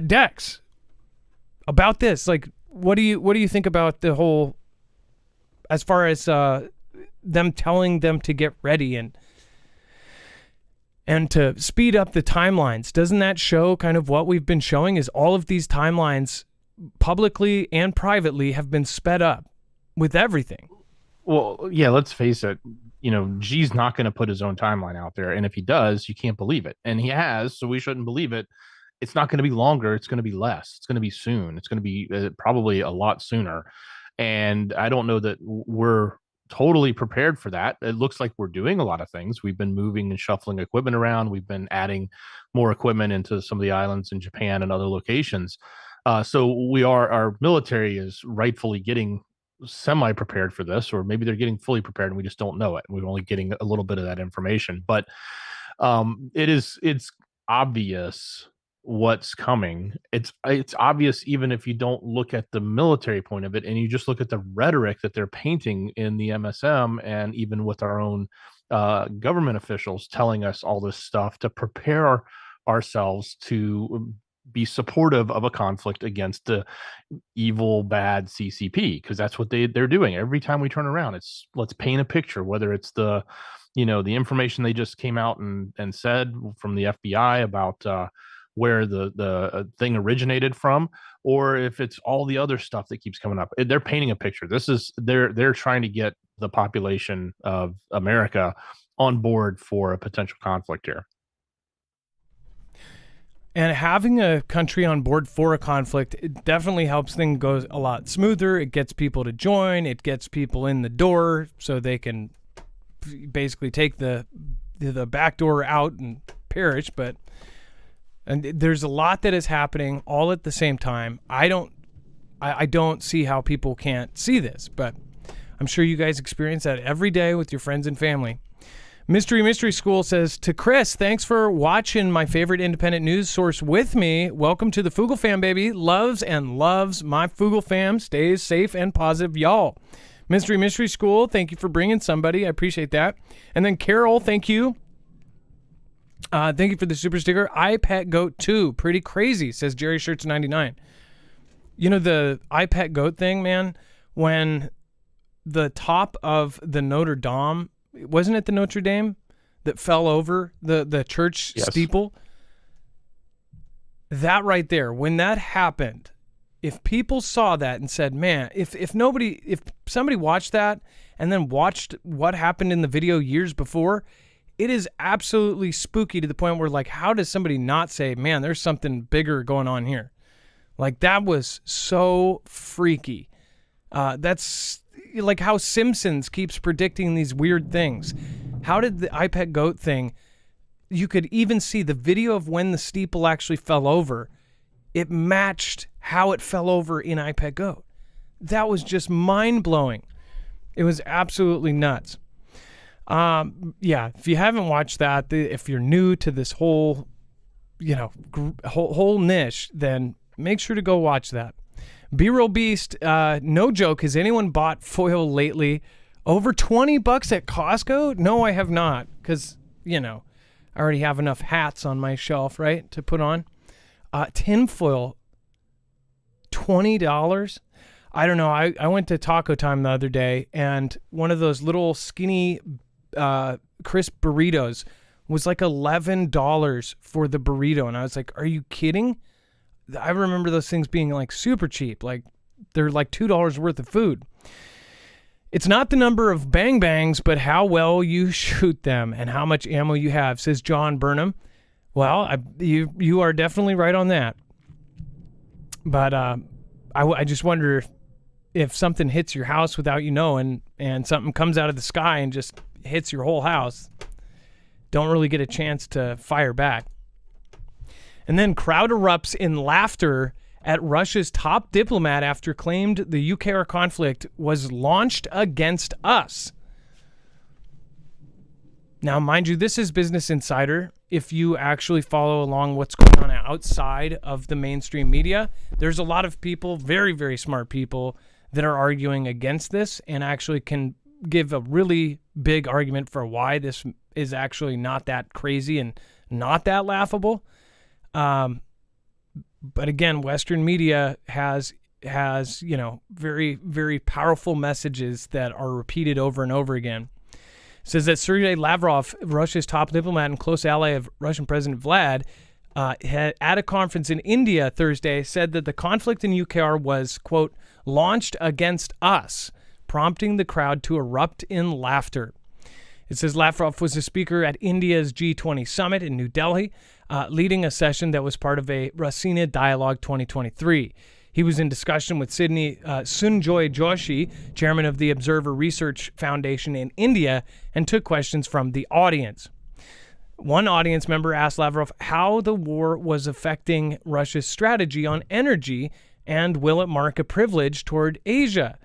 Dex, about this, like, what do you think about the whole, as far as them telling them to get ready and to speed up the timelines? Doesn't that show kind of what we've been showing is all of these timelines publicly and privately have been sped up with everything? Well, yeah, let's face it. G's not going to put his own timeline out there. And if he does, you can't believe it. And he has, so we shouldn't believe it. It's not going to be longer. It's going to be less. It's going to be soon. It's going to be probably a lot sooner. And I don't know that we're totally prepared for that. It looks like we're doing a lot of things. We've been moving and shuffling equipment around. We've been adding more equipment into some of the islands in Japan and other locations. So our military is rightfully getting semi-prepared for this, or maybe they're getting fully prepared and we just don't know it. We're only getting a little bit of that information. But it's obvious what's coming. It's obvious even if you don't look at the military point of it and you just look at the rhetoric that they're painting in the MSM, and even with our own government officials telling us all this stuff to prepare ourselves to be supportive of a conflict against the evil, bad CCP, because that's what they're doing. Every time we turn around, it's let's paint a picture, whether it's the information they just came out and said from the FBI about where the thing originated from, or if it's all the other stuff that keeps coming up. They're painting a picture. They're trying to get the population of America on board for a potential conflict here. And having a country on board for a conflict, it definitely helps things go a lot smoother. It gets people to join. It gets people in the door so they can basically take the back door out and perish. And there's a lot that is happening all at the same time. I don't see how people can't see this, but I'm sure you guys experience that every day with your friends and family. Mystery School says, to Chris, thanks for watching my favorite independent news source with me. Welcome to the Foogle fam, baby. Loves my Foogle fam. Stays safe and positive, y'all. Mystery School, thank you for bringing somebody. I appreciate that. And then Carol, thank you. Thank you for the super sticker. iPet Goat 2, pretty crazy, says Jerry Shirts 99. You know the iPet Goat thing, man? When the top of the Notre Dame, wasn't it the Notre Dame that fell over the church steeple? That right there, when that happened, if people saw that and said, man, if somebody watched that and then watched what happened in the video years before, it is absolutely spooky to the point where, like, how does somebody not say, man, there's something bigger going on here? Like, that was so freaky. That's like how Simpsons keeps predicting these weird things. How did the iPet Goat thing, you could even see the video of when the steeple actually fell over. It matched how it fell over in iPet Goat. That was just mind-blowing. It was absolutely nuts. Yeah, if you haven't watched that, if you're new to this whole, whole niche, then make sure to go watch that. B-Roll Beast, no joke, has anyone bought foil lately? Over $20 at Costco? No, I have not, because, I already have enough hats on my shelf, right, to put on. Tinfoil, $20? I don't know. I went to Taco Time the other day, and one of those little skinny crisp burritos was like $11 for the burrito, and I was like, are you kidding? I remember those things being like super cheap, like they're like $2 worth of food. It's not the number of bang bangs, but how well you shoot them and how much ammo you have, says John Burnham. Well, you are definitely right on that. But I just wonder if something hits your house without you knowing, and something comes out of the sky and just hits your whole house, don't really get a chance to fire back. And then crowd erupts in laughter at Russia's top diplomat after claimed the UKR conflict was launched against us. Now, mind you, this is Business Insider, if you actually follow along what's going on outside of the mainstream media, there's a lot of people, very, very smart people, that are arguing against this and actually can give a really big argument for why this is actually not that crazy and not that laughable. But again, Western media has very, very powerful messages that are repeated over and over again. It says that Sergei Lavrov, Russia's top diplomat and close ally of Russian President Vlad, at a conference in India Thursday, said that the conflict in UKR was, quote, launched against us, prompting the crowd to erupt in laughter. It says Lavrov was a speaker at India's G20 summit in New Delhi, leading a session that was part of a Rasina Dialogue 2023. He was in discussion with Sunjoy Joshi, chairman of the Observer Research Foundation in India, and took questions from the audience. One audience member asked Lavrov how the war was affecting Russia's strategy on energy, and will it mark a privilege toward Asia?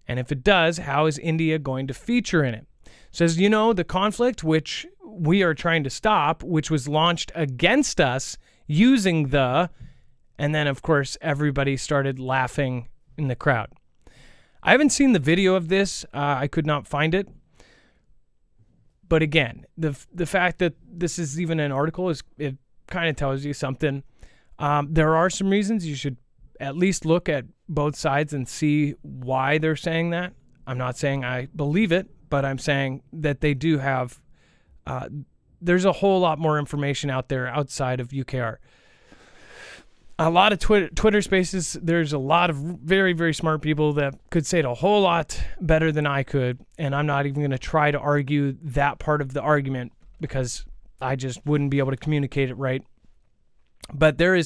And if it does, how is India going to feature in it? Says, the conflict which we are trying to stop, which was launched against us using the... And then, of course, everybody started laughing in the crowd. I haven't seen the video of this. I could not find it. But again, the fact that this is even an article, it kind of tells you something. There are some reasons you should at least look at both sides and see why they're saying that. I'm not saying I believe it, but I'm saying that they do have... there's a whole lot more information out there outside of UKR. A lot of Twitter spaces, there's a lot of very, very smart people that could say it a whole lot better than I could, and I'm not even going to try to argue that part of the argument because I just wouldn't be able to communicate it right. But I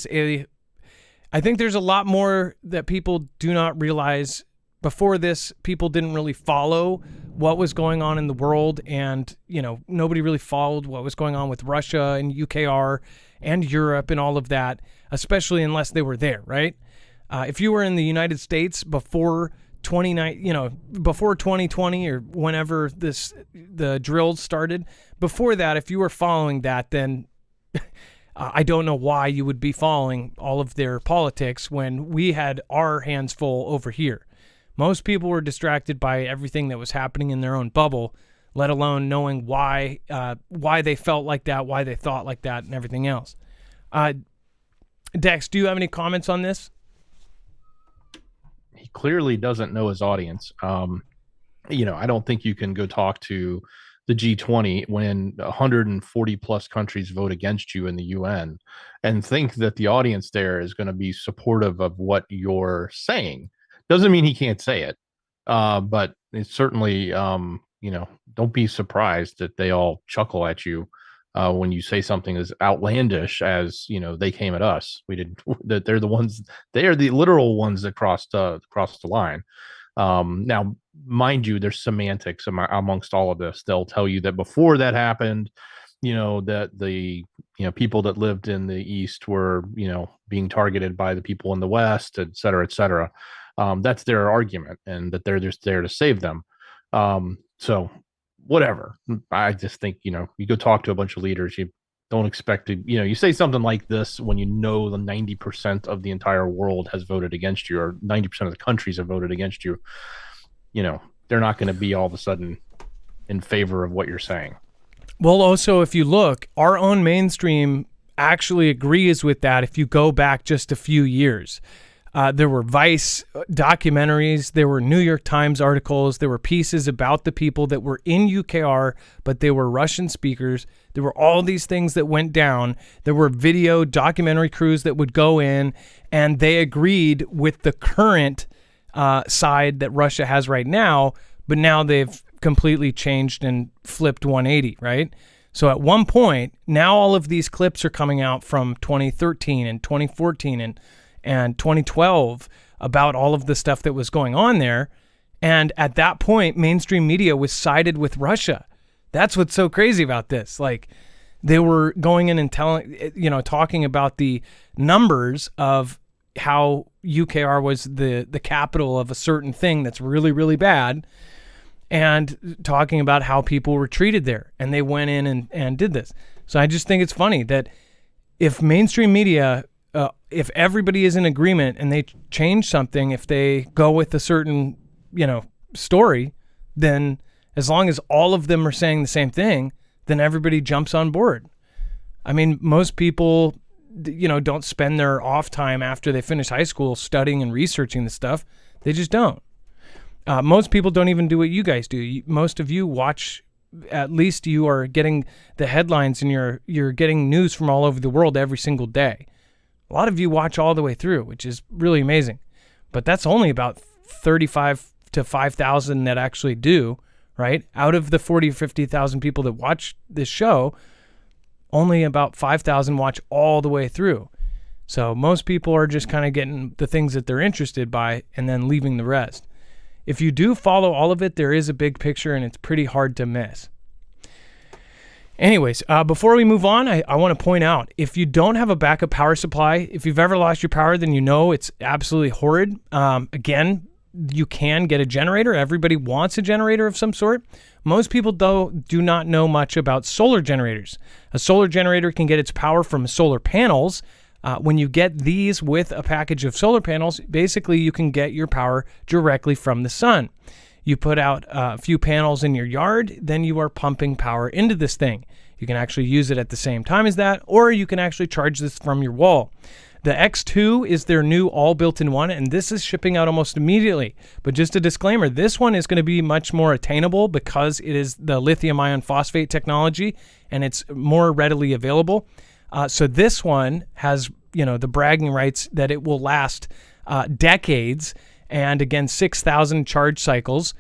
think there's a lot more that people do not realize. Before this, people didn't really follow what was going on in the world, and nobody really followed what was going on with Russia and UKR and Europe and all of that, especially unless they were there, right? If you were in the United States before 2020 or whenever the drills started, before that, if you were following that, then I don't know why you would be following all of their politics when we had our hands full over here. Most people were distracted by everything that was happening in their own bubble, let alone knowing why they felt like that, why they thought like that, and everything else. Dex, do you have any comments on this? He clearly doesn't know his audience. I don't think you can go talk to the G20 when 140 plus countries vote against you in the UN and think that the audience there is going to be supportive of what you're saying. Doesn't mean he can't say it, but it's certainly, don't be surprised that they all chuckle at you when you say something as outlandish as, they came at us. We didn't. That they are the literal ones that crossed the line. Now, mind you, there's semantics amongst all of this. They'll tell you that before that happened, that the people that lived in the East were being targeted by the people in the West, et cetera, et cetera. That's their argument, and that they're just there to save them. So whatever. I just think, you go talk to a bunch of leaders, you don't expect to, you say something like this when the 90% of the entire world has voted against you, or 90% of the countries have voted against you. They're not going to be all of a sudden in favor of what you're saying. Well, also, if you look, our own mainstream actually agrees with that. If you go back just a few years, there were Vice documentaries, there were New York Times articles, there were pieces about the people that were in UKR, but they were Russian speakers. There were all these things that went down. There were video documentary crews that would go in, and they agreed with the current side that Russia has right now, but now they've completely changed and flipped 180, right? So at one point, now all of these clips are coming out from 2013 and 2014 and 2012 about all of the stuff that was going on there. And at that point, mainstream media was sided with Russia. That's what's so crazy about this. Like, they were going in and talking about the numbers of how UKR was the capital of a certain thing that's really, really bad, and talking about how people were treated there. And they went in and did this. So I just think it's funny that if mainstream media, if everybody is in agreement and they change something, if they go with a certain, story, then as long as all of them are saying the same thing, then everybody jumps on board. I mean, most people, don't spend their off time after they finish high school studying and researching this stuff. They just don't. Most people don't even do what you guys do. Most of you watch, at least you are getting the headlines and you're getting news from all over the world every single day. A lot of you watch all the way through, which is really amazing. But that's only about 35 to 5,000 that actually do, right? Out of the 40 or 50,000 people that watch this show, only about 5,000 watch all the way through. So most people are just kind of getting the things that they're interested by and then leaving the rest. If you do follow all of it, there is a big picture and it's pretty hard to miss. Anyways, before we move on, I want to point out, if you don't have a backup power supply, if you've ever lost your power, then it's absolutely horrid. Again, you can get a generator. Everybody wants a generator of some sort. Most people, though, do not know much about solar generators. A solar generator can get its power from solar panels. When you get these with a package of solar panels, basically you can get your power directly from the sun. You put out a few panels in your yard, then you are pumping power into this thing. You can actually use it at the same time as that, or you can actually charge this from your wall. The X2 is their new all built-in one, and this is shipping out almost immediately. But just a disclaimer, this one is going to be much more attainable because it is the lithium iron phosphate technology, and it's more readily available. So this one has, the bragging rights that it will last decades, and again, 6,000 charge cycles.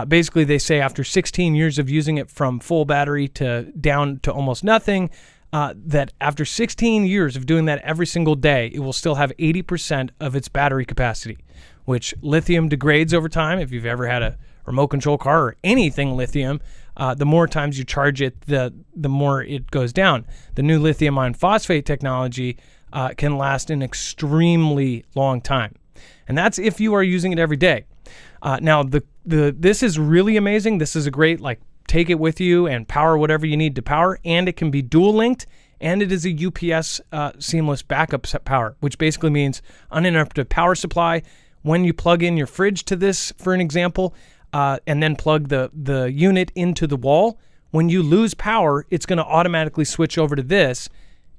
Basically, they say after 16 years of using it from full battery to down to almost nothing, that after 16 years of doing that every single day, it will still have 80% of its battery capacity, which lithium degrades over time. If you've ever had a remote control car or anything lithium, the more times you charge it, the more it goes down. The new lithium iron phosphate technology can last an extremely long time. And that's if you are using it every day. Now, this is really amazing. This is a great, take it with you and power whatever you need to power. And it can be dual linked. And it is a UPS seamless backup power, which basically means uninterrupted power supply. When you plug in your fridge to this, for an example, and then plug the unit into the wall, when you lose power, it's going to automatically switch over to this.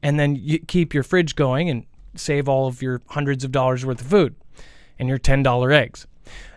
And then you keep your fridge going and save all of your hundreds of dollars worth of food and your $10 eggs.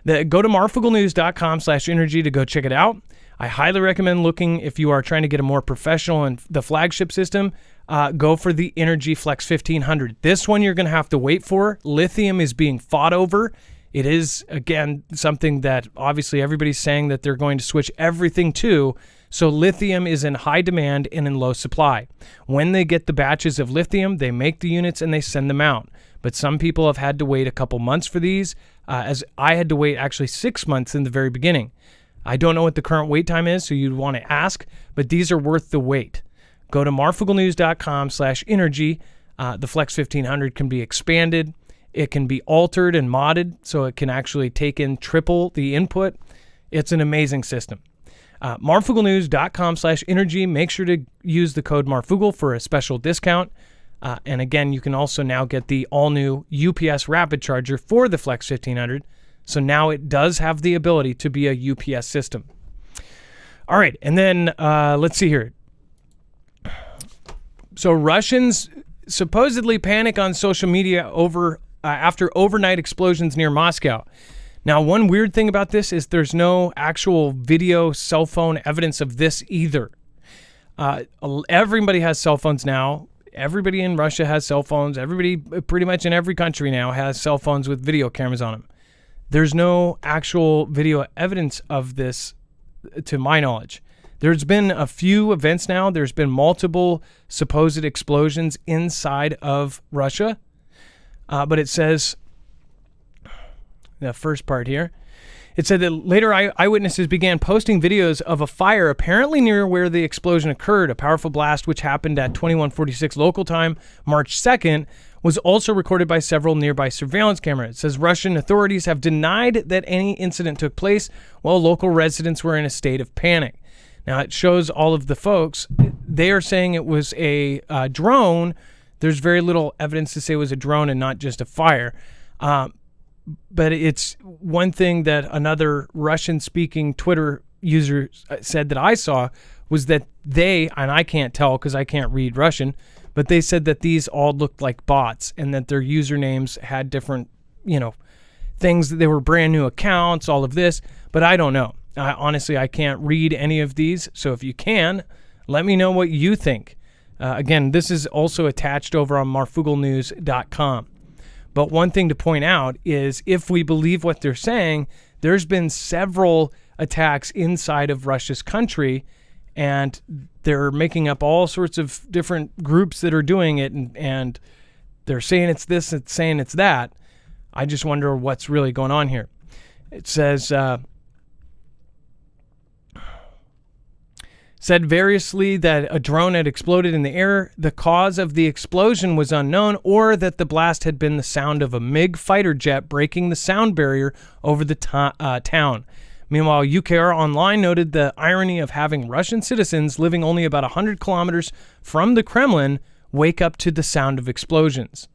Go to marfooglenews.com/energy to go check it out. I highly recommend looking if you are trying to get a more professional and the flagship system. Go for the Energy Flex 1500. This one you're going to have to wait for. Lithium is being fought over. It is, again, something that obviously everybody's saying that they're going to switch everything to. So lithium is in high demand and in low supply. When they get the batches of lithium, they make the units and they send them out. But some people have had to wait a couple months for these, as I had to wait actually 6 months in the very beginning. I don't know what the current wait time is, so you'd want to ask, but these are worth the wait. Go to marfooglenews.com/energy. The Flex 1500 can be expanded. It can be altered and modded, so it can actually take in triple the input. It's an amazing system. marfooglenews.com/energy. Make sure to use the code Marfoogle for a special discount. And again, you can also now get the all-new UPS rapid charger for the Flex 1500. So now it does have the ability to be a UPS system. All right, and then let's see here. So Russians supposedly panic on social media after overnight explosions near Moscow. Now, one weird thing about this is there's no actual video cell phone evidence of this either. Everybody has cell phones now. Everybody in Russia has cell phones. Everybody pretty much in every country now has cell phones with video cameras on them. There's no actual video evidence of this to my knowledge. There's been a few events now. There's been multiple supposed explosions inside of Russia. But it says, the first part here, it said that later eyewitnesses began posting videos of a fire apparently near where the explosion occurred. A powerful blast, which happened at 21:46 local time, March 2nd, was also recorded by several nearby surveillance cameras. It says Russian authorities have denied that any incident took place, while local residents were in a state of panic. Now, it shows all of the folks. they are saying it was a drone. There's very little evidence to say it was a drone and not just a fire. But it's one thing that another Russian-speaking Twitter user said that I saw was that they, and I can't tell because I can't read Russian, but they said that these all looked like bots and that their usernames had different, things, that they were brand new accounts, all of this, but I don't know. Honestly, I can't read any of these, so if you can, let me know what you think. Again, this is also attached over on marfooglenews.com. But one thing to point out is if we believe what they're saying, there's been several attacks inside of Russia's country, and they're making up all sorts of different groups that are doing it, and they're saying it's this, it's saying it's that. I just wonder what's really going on here. It says, said variously that a drone had exploded in the air, the cause of the explosion was unknown, or that the blast had been the sound of a MiG fighter jet breaking the sound barrier over the town. Meanwhile, UKR Online noted the irony of having Russian citizens living only about 100 kilometers from the Kremlin wake up to the sound of explosions.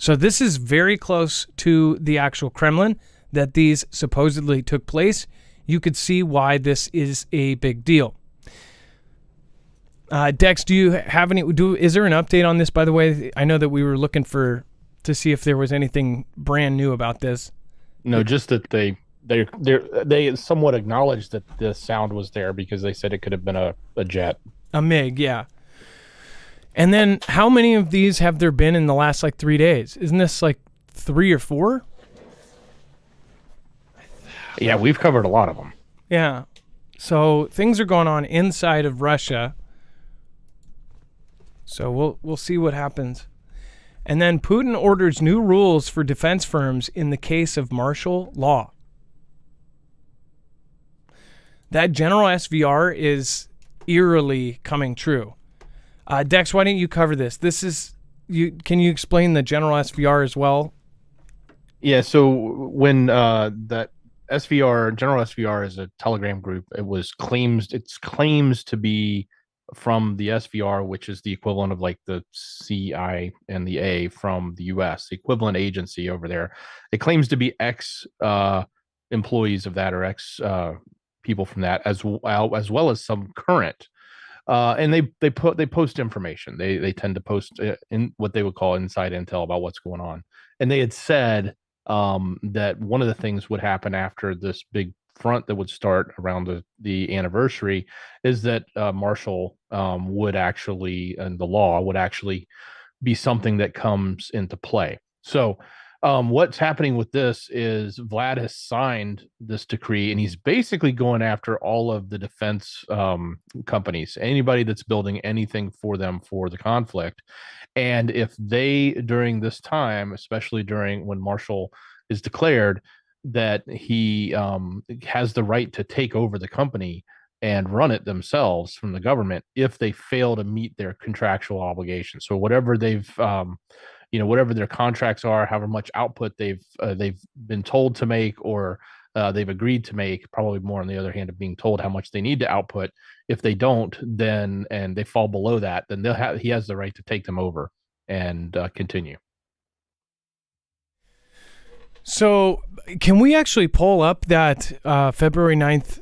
So this is very close to the actual Kremlin that these supposedly took place. You could see why this is a big deal. Dex, do you have any? Is there an update on this? By the way, I know that we were looking to see if there was anything brand new about this. No, just that they somewhat acknowledged that the sound was there because they said it could have been a jet, a MiG, yeah. And then, how many of these have there been in the last 3 days? Isn't this 3 or 4? Yeah, we've covered a lot of them. Yeah. So things are going on inside of Russia. So we'll see what happens. And then Putin orders new rules for defense firms in the case of martial law. That general SVR is eerily coming true. Dex, why don't you cover this? Can you explain the general SVR as well? Yeah, so when that general SVR is a Telegram group, it's claims to be from the SVR, which is the equivalent of the CI and the A from the US, the equivalent agency over there. It claims to be ex employees of that or ex people from that, as well as some current. And they post information. They tend to post in what they would call inside intel about what's going on. And they had said that one of the things would happen after this big front that would start around the anniversary is that martial would actually, and the law would actually be something that comes into play. So what's happening with this is Vlad has signed this decree, and he's basically going after all of the defense companies, anybody that's building anything for them for the conflict. And if they, during this time, especially during when martial is declared, that he has the right to take over the company and run it themselves from the government if they fail to meet their contractual obligations. So whatever they've whatever their contracts are, however much output they've been told to make or they've agreed to make, probably more on the other hand of being told how much they need to output. If they don't, then and they fall below that, then he has the right to take them over and continue. So can we actually pull up that February 9th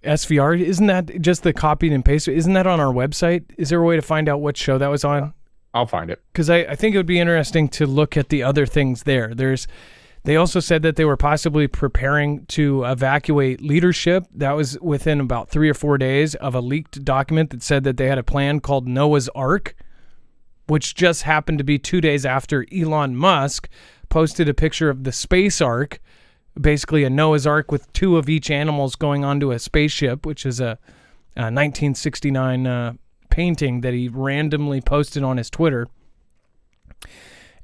SVR? Isn't that just the copied and pasted? Isn't that on our website? Is there a way to find out what show that was on? I'll find it. Because I think it would be interesting to look at the other things there. They also said that they were possibly preparing to evacuate leadership. That was within about 3 or 4 days of a leaked document that said that they had a plan called Noah's Ark, which just happened to be 2 days after Elon Musk posted a picture of the space ark, basically a Noah's Ark with 2 of each animals going onto a spaceship, which is a 1969 painting that he randomly posted on his Twitter.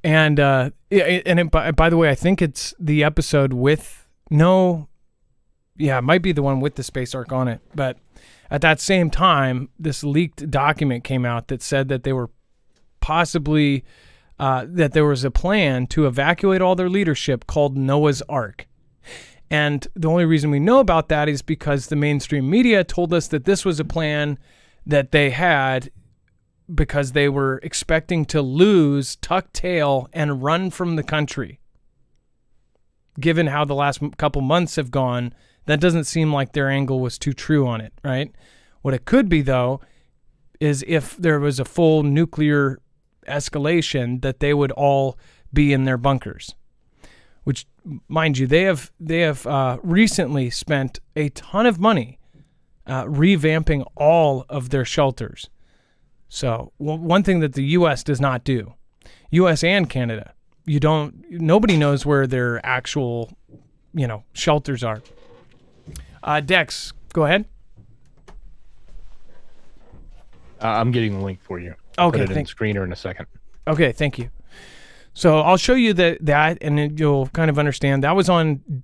And by the way, I think it's the episode with it might be the one with the space ark on it. But at that same time, this leaked document came out that said that they were possibly that there was a plan to evacuate all their leadership called Noah's Ark. And the only reason we know about that is because the mainstream media told us that this was a plan that they had because they were expecting to lose, tuck tail, and run from the country. Given how the last couple months have gone, that doesn't seem like their angle was too true on it, right? What it could be, though, is if there was a full nuclear escalation, that they would all be in their bunkers. Which, mind you, they have recently spent a ton of money revamping all of their shelters. So one thing that the U.S. does not do, U.S. and Canada, nobody knows where their actual, shelters are. Dex, go ahead. I'm getting the link for you. Okay, put it in screener in a second. Okay, thank you. So I'll show you that, and then you'll kind of understand. That was on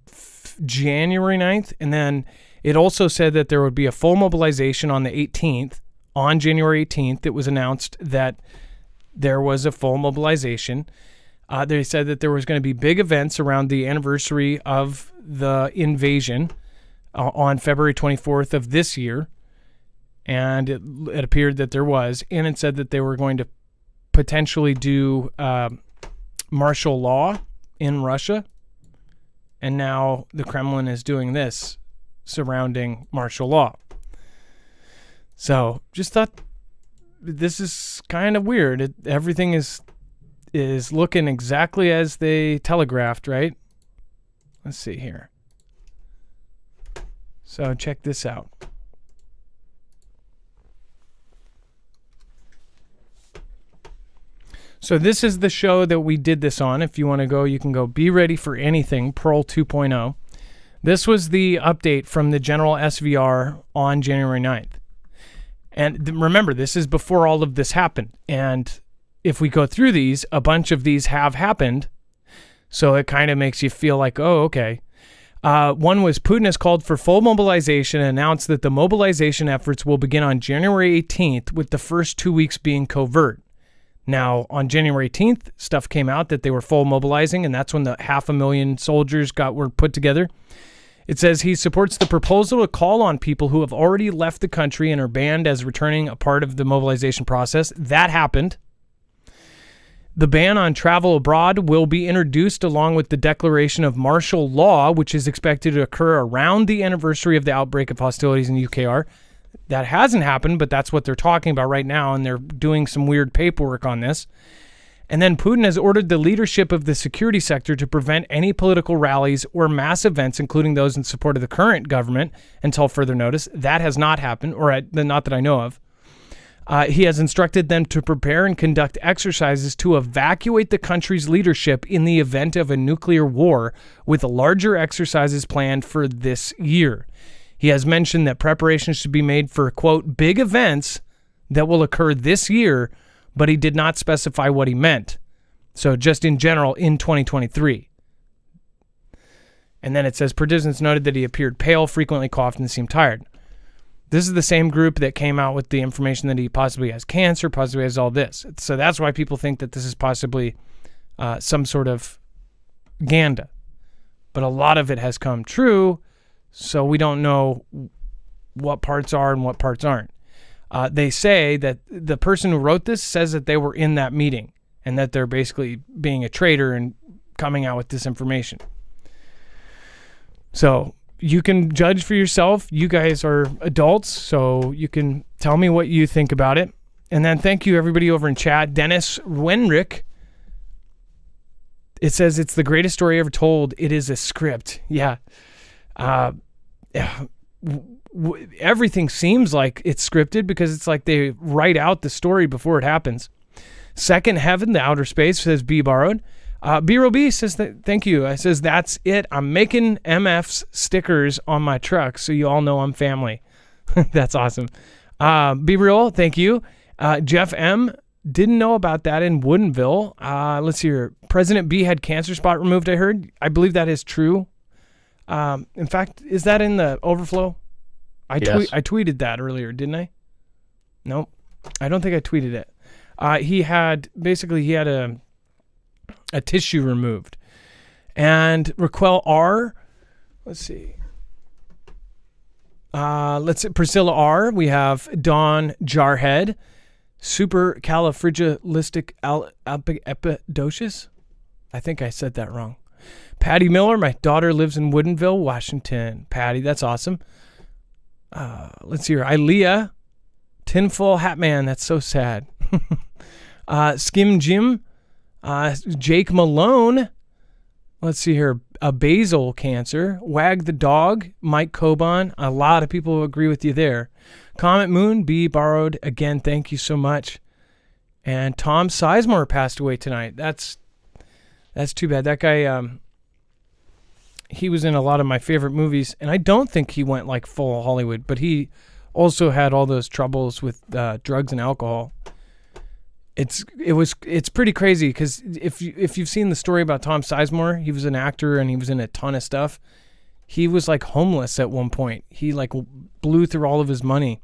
January 9th, and then it also said that there would be a full mobilization on the 18th. On January 18th, it was announced that there was a full mobilization. They said that there was going to be big events around the anniversary of the invasion on February 24th of this year, and it appeared that there was. And it said that they were going to potentially do martial law in Russia, and now the Kremlin is doing this surrounding martial law. So just thought this is kind of weird. Everything is looking exactly as they telegraphed, right? Let's see here. So check this out. So this is the show that we did this on. If you want to go, you can go Be Ready for Anything, Pearl 2.0. This was the update from the General SVR on January 9th. And remember, this is before all of this happened. And if we go through these, a bunch of these have happened. So it kind of makes you feel like, oh, okay. One was Putin has called for full mobilization and announced that the mobilization efforts will begin on January 18th, with the first 2 weeks being covert. Now, on January 18th, stuff came out that they were full mobilizing, and that's when the 500,000 soldiers were put together. It says he supports the proposal to call on people who have already left the country and are banned as returning a part of the mobilization process. That happened. The ban on travel abroad will be introduced along with the declaration of martial law, which is expected to occur around the anniversary of the outbreak of hostilities in UKR. That hasn't happened, but that's what they're talking about right now, and they're doing some weird paperwork on this. And then Putin has ordered the leadership of the security sector to prevent any political rallies or mass events, including those in support of the current government, until further notice. That has not happened, or not that I know of. He has instructed them to prepare and conduct exercises to evacuate the country's leadership in the event of a nuclear war, with larger exercises planned for this year. He has mentioned that preparations should be made for, quote, big events that will occur this year, but he did not specify what he meant. So just in general, in 2023. And then it says, participants noted that he appeared pale, frequently coughed, and seemed tired. This is the same group that came out with the information that he possibly has cancer, possibly has all this. So that's why people think that this is possibly some sort of ganda. But a lot of it has come true, so we don't know what parts are and what parts aren't. They say that the person who wrote this says that they were in that meeting and that they're basically being a traitor and coming out with this information. So you can judge for yourself. You guys are adults, so you can tell me what you think about it. And then thank you, everybody over in chat. Dennis Wenrick. It says it's the greatest story ever told. It is a script. Yeah. Everything seems like it's scripted because it's like they write out the story before it happens. Second Heaven, the outer space, says B borrowed. B-Ro-B says, thank you. I says, that's it. I'm making MF's stickers on my truck, so you all know I'm family. That's awesome. B-Real, thank you. Jeff M, didn't know about that in Woodinville. Let's see here. President B had cancer spot removed, I heard. I believe that is true. In fact, is that in the overflow? Yes. I tweeted that earlier, didn't I? Nope. I don't think I tweeted it. He had a tissue removed. And Raquel R, let's see. Let's see, Priscilla R. We have Dawn Jarhead, supercalifragilisticexpialidocious. I think I said that wrong. Patty Miller, my daughter lives in Woodinville, Washington. Patty, that's awesome. Let's see here. Ilea, Tinfoil Hat Man, that's so sad. Skim Jim, Jake Malone. Let's see here. A Basil Cancer, Wag the Dog, Mike Coban. A lot of people agree with you there. Comet Moon, B borrowed. Again, thank you so much. And Tom Sizemore passed away tonight. That's too bad. That guy, he was in a lot of my favorite movies, and I don't think he went like full Hollywood, but he also had all those troubles with drugs and alcohol. It's pretty crazy because if you've seen the story about Tom Sizemore, he was an actor and he was in a ton of stuff. He was like homeless at one point. He like blew through all of his money.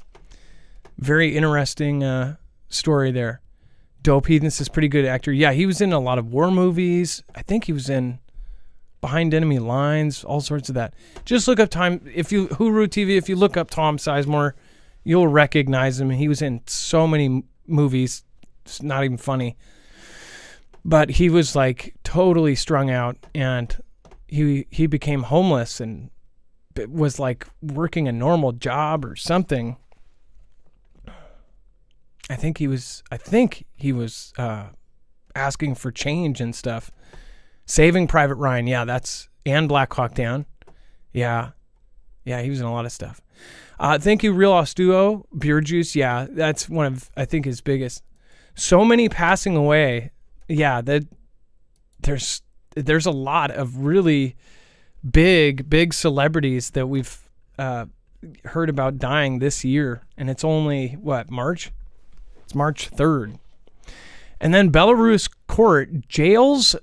Very interesting story there. Dope Heathens is pretty good actor. Yeah, he was in a lot of war movies. I think he was in Behind Enemy Lines, all sorts of that. Just look up Hulu TV, if you look up Tom Sizemore, you'll recognize him. He was in so many movies. It's not even funny. But he was like totally strung out, and he became homeless and was like working a normal job or something. I think he was asking for change and stuff. Saving Private Ryan, yeah, and Black Hawk Down. Yeah, he was in a lot of stuff. Thank you, Real Ostuo, Beer Juice, yeah, that's one of, I think, his biggest. So many passing away. Yeah, there's a lot of really big celebrities that we've heard about dying this year, and it's only March? It's March 3rd. And then Belarus court jails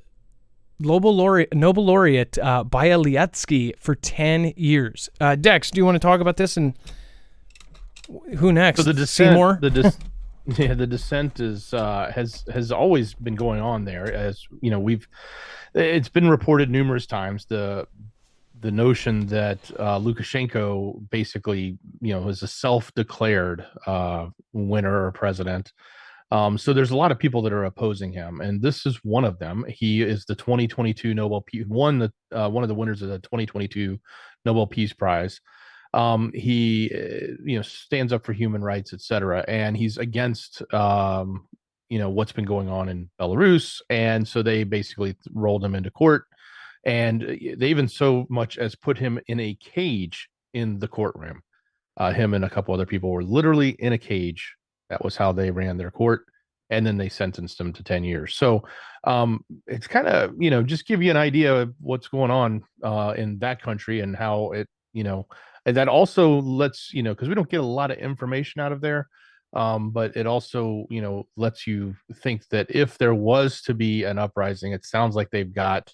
Nobel laureate Bialyatsky for 10 years. Dex, do you want to talk about this? And who next? So the dissent, Seymour? the dissent is has always been going on there. As you know, it's been reported numerous times the notion that Lukashenko basically is a self-declared winner or president. So there's a lot of people that are opposing him, and this is one of them. He is the 2022 Nobel Peace, one of the winners of the 2022 Nobel Peace Prize. He stands up for human rights, etc., and he's against what's been going on in Belarus, and so they basically rolled him into court, and they even so much as put him in a cage in the courtroom. Him and a couple other people were literally in a cage. That was how they ran their court, and then they sentenced him to 10 years. So it's kind of just give you an idea of what's going on in that country and how it and that also lets because we don't get a lot of information out of there, but it also lets you think that if there was to be an uprising, it sounds like they've got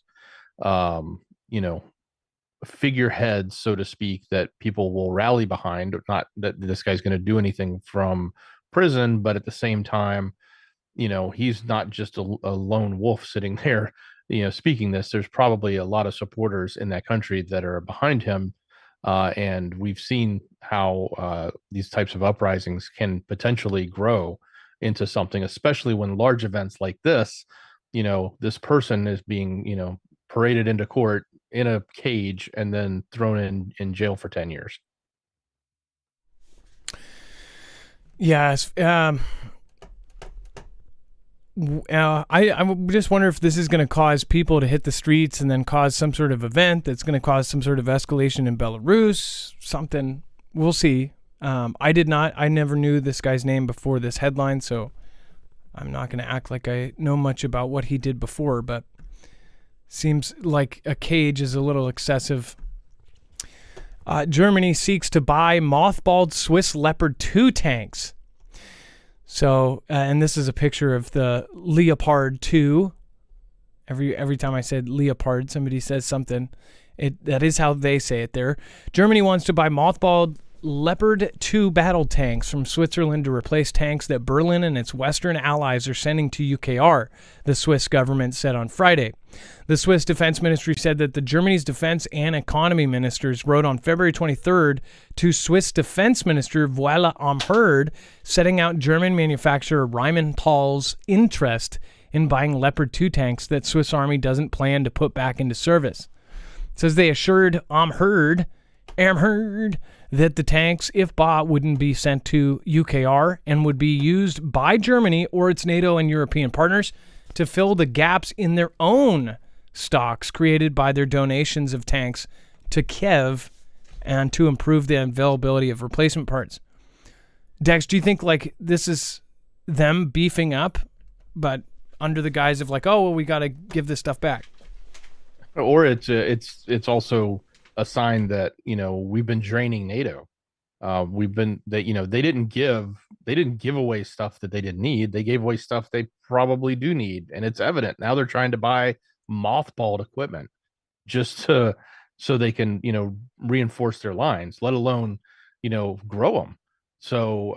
figureheads, so to speak, that people will rally behind. Not that this guy's going to do anything from prison, but at the same time, he's not just a lone wolf sitting there speaking this. There's probably a lot of supporters in that country that are behind him, and we've seen how these types of uprisings can potentially grow into something, especially when large events like this this person is being paraded into court in a cage and then thrown in jail for 10 years. Yes. I just wonder if this is going to cause people to hit the streets and then cause some sort of event that's going to cause some sort of escalation in Belarus, something. We'll see. I never knew this guy's name before this headline, so I'm not going to act like I know much about what he did before, but seems like a cage is a little excessive. Germany seeks to buy mothballed Swiss Leopard 2 tanks. So, and this is a picture of the Leopard 2. Every time I said Leopard, somebody says something. That is how they say it there. Germany wants to buy mothballed Leopard 2 battle tanks from Switzerland to replace tanks that Berlin and its Western allies are sending to UKR, the Swiss government said on Friday. The Swiss Defense Ministry said that the Germany's defense and economy ministers wrote on February 23rd to Swiss Defense Minister Voila Amherd, setting out German manufacturer Rheinmetall's interest in buying Leopard 2 tanks that Swiss Army doesn't plan to put back into service. It says they assured Amherd that the tanks, if bought, wouldn't be sent to UKR and would be used by Germany or its NATO and European partners to fill the gaps in their own stocks created by their donations of tanks to Kiev and to improve the availability of replacement parts. Dex, do you think like this is them beefing up, but under the guise of like, oh, well, we got to give this stuff back? Or it's also a sign that, you know, we've been draining NATO. They didn't give away stuff that they didn't need. They gave away stuff they probably do need, and it's evident now. They're trying to buy mothballed equipment just so they can, you know, reinforce their lines, let alone, you know, grow them. So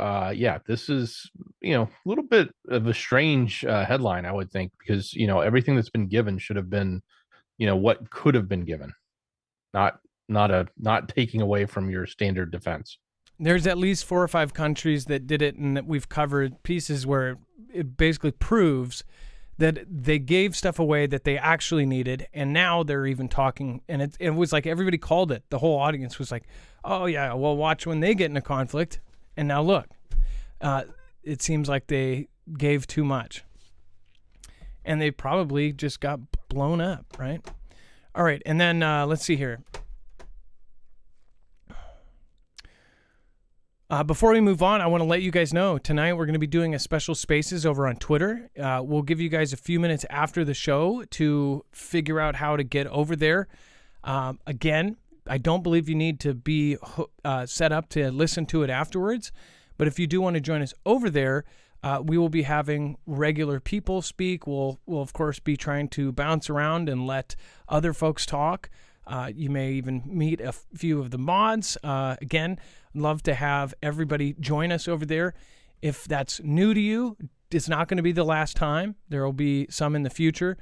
this is, you know, a little bit of a strange headline, I would think, because, you know, everything that's been given should have been, you know, what could have been given, not taking away from your standard defense. There's at least 4 or 5 countries that did it, and that we've covered pieces where it basically proves that they gave stuff away that they actually needed, and now they're even talking, and it was like everybody called it. The whole audience was like, oh yeah, well, watch when they get in a conflict. And now look, it seems like they gave too much, and they probably just got blown up, right? All right, and then let's see here. Before we move on, I want to let you guys know, tonight we're going to be doing a special Spaces over on Twitter. We'll give you guys a few minutes after the show to figure out how to get over there. Again, I don't believe you need to be set up to listen to it afterwards, but if you do want to join us over there, we will be having regular people speak. We'll of course be trying to bounce around and let other folks talk. You may even meet a few of the mods. Again, love to have everybody join us over there. If that's new to you, it's not going to be the last time. There will be some in the future.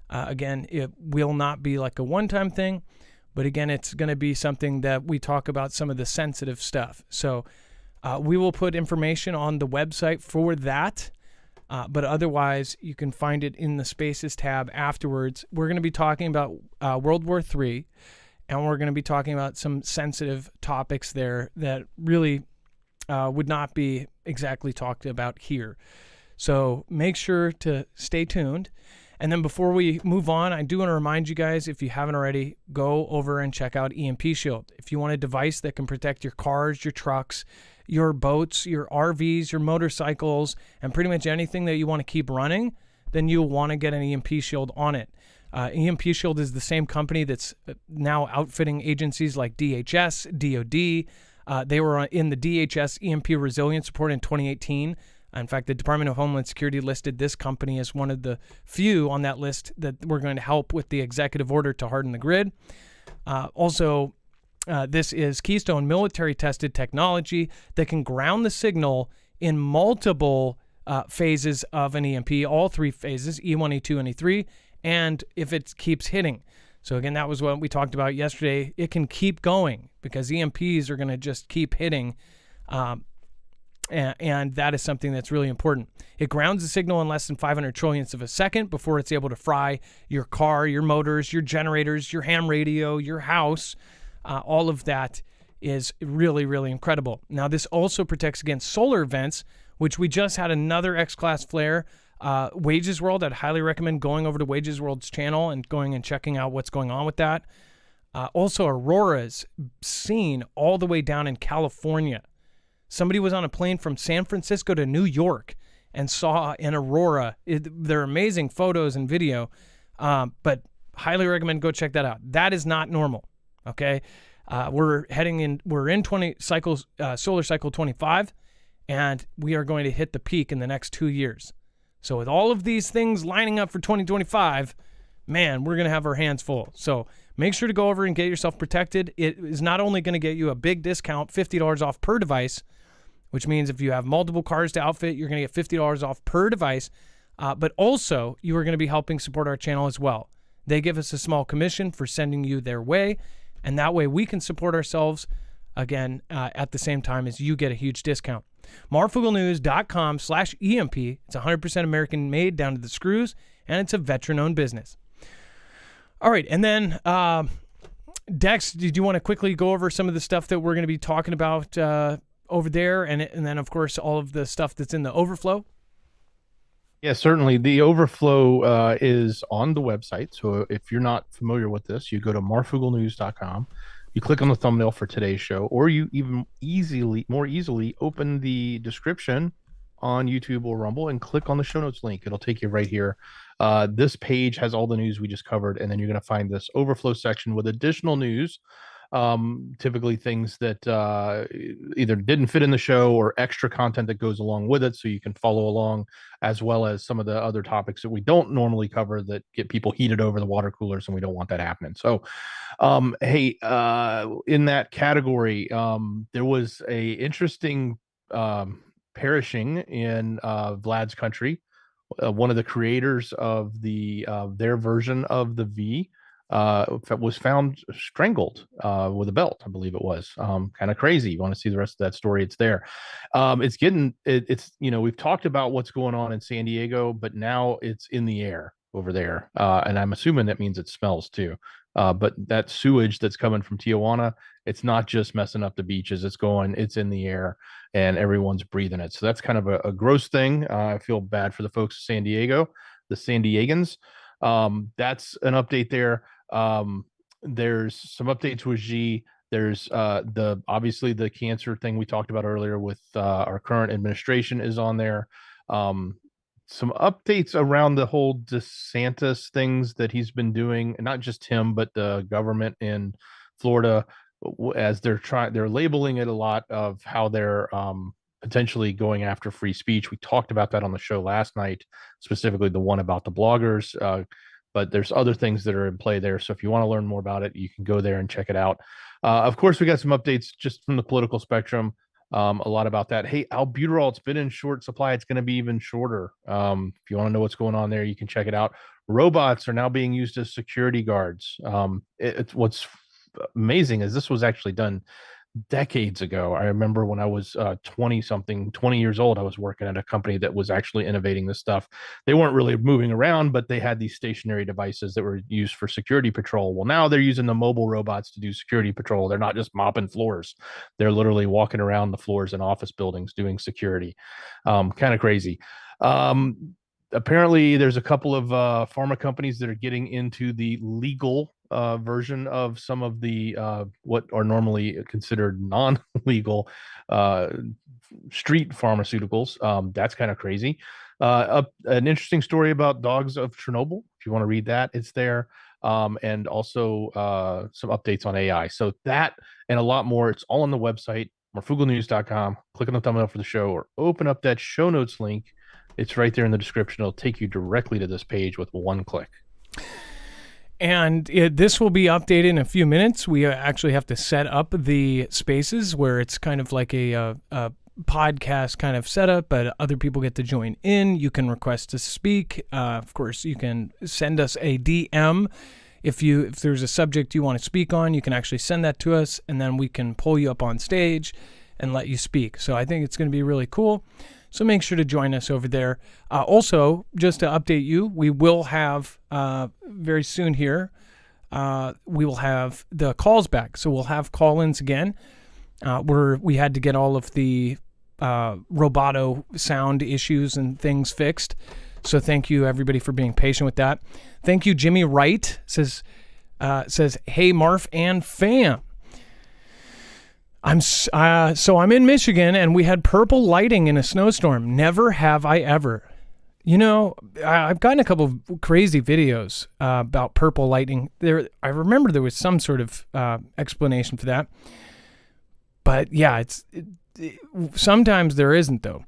Again, it will not be like a one-time thing, but again, it's going to be something that we talk about some of the sensitive stuff. So we will put information on the website for that. But otherwise, you can find it in the Spaces tab afterwards. We're going to be talking about World War III, and we're going to be talking about some sensitive topics there that really would not be exactly talked about here. So make sure to stay tuned. And then before we move on, I do want to remind you guys, if you haven't already, go over and check out EMP Shield. If you want a device that can protect your cars, your trucks, your boats, your RVs, your motorcycles, and pretty much anything that you want to keep running, then you'll want to get an EMP Shield on it. EMP Shield is the same company that's now outfitting agencies like DHS, DOD. They were in the DHS EMP Resilience Report in 2018. In fact, the Department of Homeland Security listed this company as one of the few on that list that were going to help with the executive order to harden the grid. This is Keystone military-tested technology that can ground the signal in multiple phases of an EMP, all 3 phases, E1, E2, and E3, and if it keeps hitting. So again, that was what we talked about yesterday. It can keep going because EMPs are going to just keep hitting, and that is something that's really important. It grounds the signal in less than 500 trillionths of a second before it's able to fry your car, your motors, your generators, your ham radio, your house. All of that is really, really incredible. Now, this also protects against solar events, which we just had another X-Class flare. Wages World, I'd highly recommend going over to Wages World's channel and going and checking out what's going on with that. Also, auroras seen all the way down in California. Somebody was on a plane from San Francisco to New York and saw an aurora. They're amazing photos and video, but highly recommend go check that out. That is not normal. Okay, we're in 20 cycles, solar cycle 25, and we are going to hit the peak in the next 2 years. So with all of these things lining up for 2025, man, we're going to have our hands full. So make sure to go over and get yourself protected. It is not only going to get you a big discount, $50 off per device, which means if you have multiple cars to outfit, you're going to get $50 off per device. But also, you are going to be helping support our channel as well. They give us a small commission for sending you their way, and that way we can support ourselves, again, at the same time as you get a huge discount. Marfooglenews.com/EMP. It's 100% American made down to the screws, and it's a veteran-owned business. All right, and then, Dex, did you want to quickly go over some of the stuff that we're going to be talking about over there, and then, of course, all of the stuff that's in the overflow? Yeah, certainly. The overflow is on the website. So if you're not familiar with this, you go to marfooglenews.com. You click on the thumbnail for today's show, or you even more easily open the description on YouTube or Rumble and click on the show notes link. It'll take you right here. This page has all the news we just covered, and then you're going to find this overflow section with additional news. Typically things that either didn't fit in the show or extra content that goes along with it, so you can follow along, as well as some of the other topics that we don't normally cover that get people heated over the water coolers, and we don't want that happening. So hey, in that category, there was a interesting perishing in Vlad's country. One of the creators of their version of the V was found strangled with a belt, I believe it was. Kind of crazy. You want to see the rest of that story, it's there. It's we've talked about what's going on in San Diego, but now it's in the air over there, and I'm assuming that means it smells too. But that sewage that's coming from Tijuana, it's not just messing up the beaches, it's in the air, and everyone's breathing it. So that's kind of a gross thing. I feel bad for the folks of San Diego, the San Diegans. That's an update there. There's some updates with Xi. There's obviously the cancer thing we talked about earlier with our current administration is on there. Some updates around the whole DeSantis things that he's been doing, and not just him, but the government in Florida, as they're labeling it a lot of how they're potentially going after free speech. We talked about that on the show last night, specifically the one about the bloggers. But there's other things that are in play there. So if you want to learn more about it, you can go there and check it out. Of course, we got some updates just from the political spectrum. A lot about that. Hey, albuterol, it's been in short supply. It's going to be even shorter. If you want to know what's going on there, you can check it out. Robots are now being used as security guards. What's amazing is this was actually done decades ago. I remember when I was 20 years old, I was working at a company that was actually innovating this stuff. They weren't really moving around, but they had these stationary devices that were used for security patrol. Well, now they're using the mobile robots to do security patrol. They're not just mopping floors. They're literally walking around the floors in office buildings doing security. Kind of crazy. Apparently there's a couple of pharma companies that are getting into the legal version of some of the what are normally considered non-legal street pharmaceuticals. That's kind of crazy. An interesting story about dogs of Chernobyl. If you want to read that, it's there. And also some updates on AI. So that and a lot more, it's all on the website, marfooglenews.com. Click on the thumbnail for the show or open up that show notes link. It's right there in the description. It'll take you directly to this page with one click. And this will be updated in a few minutes. We actually have to set up the spaces where it's kind of like a podcast kind of setup, but other people get to join in. You can request to speak. Of course, you can send us a DM. If there's a subject you want to speak on, you can actually send that to us, and then we can pull you up on stage and let you speak. So I think it's going to be really cool. So make sure to join us over there. Also, just to update you, we will have very soon here, we will have the calls back. So we'll have call-ins again. We had to get all of the Roboto sound issues and things fixed. So thank you, everybody, for being patient with that. Thank you, Jimmy Wright says, "Hey, Marf and fam. I'm in Michigan, and we had purple lighting in a snowstorm. Never have I ever." You know, I've gotten a couple of crazy videos about purple lighting. I remember there was some sort of explanation for that. But yeah, sometimes there isn't, though.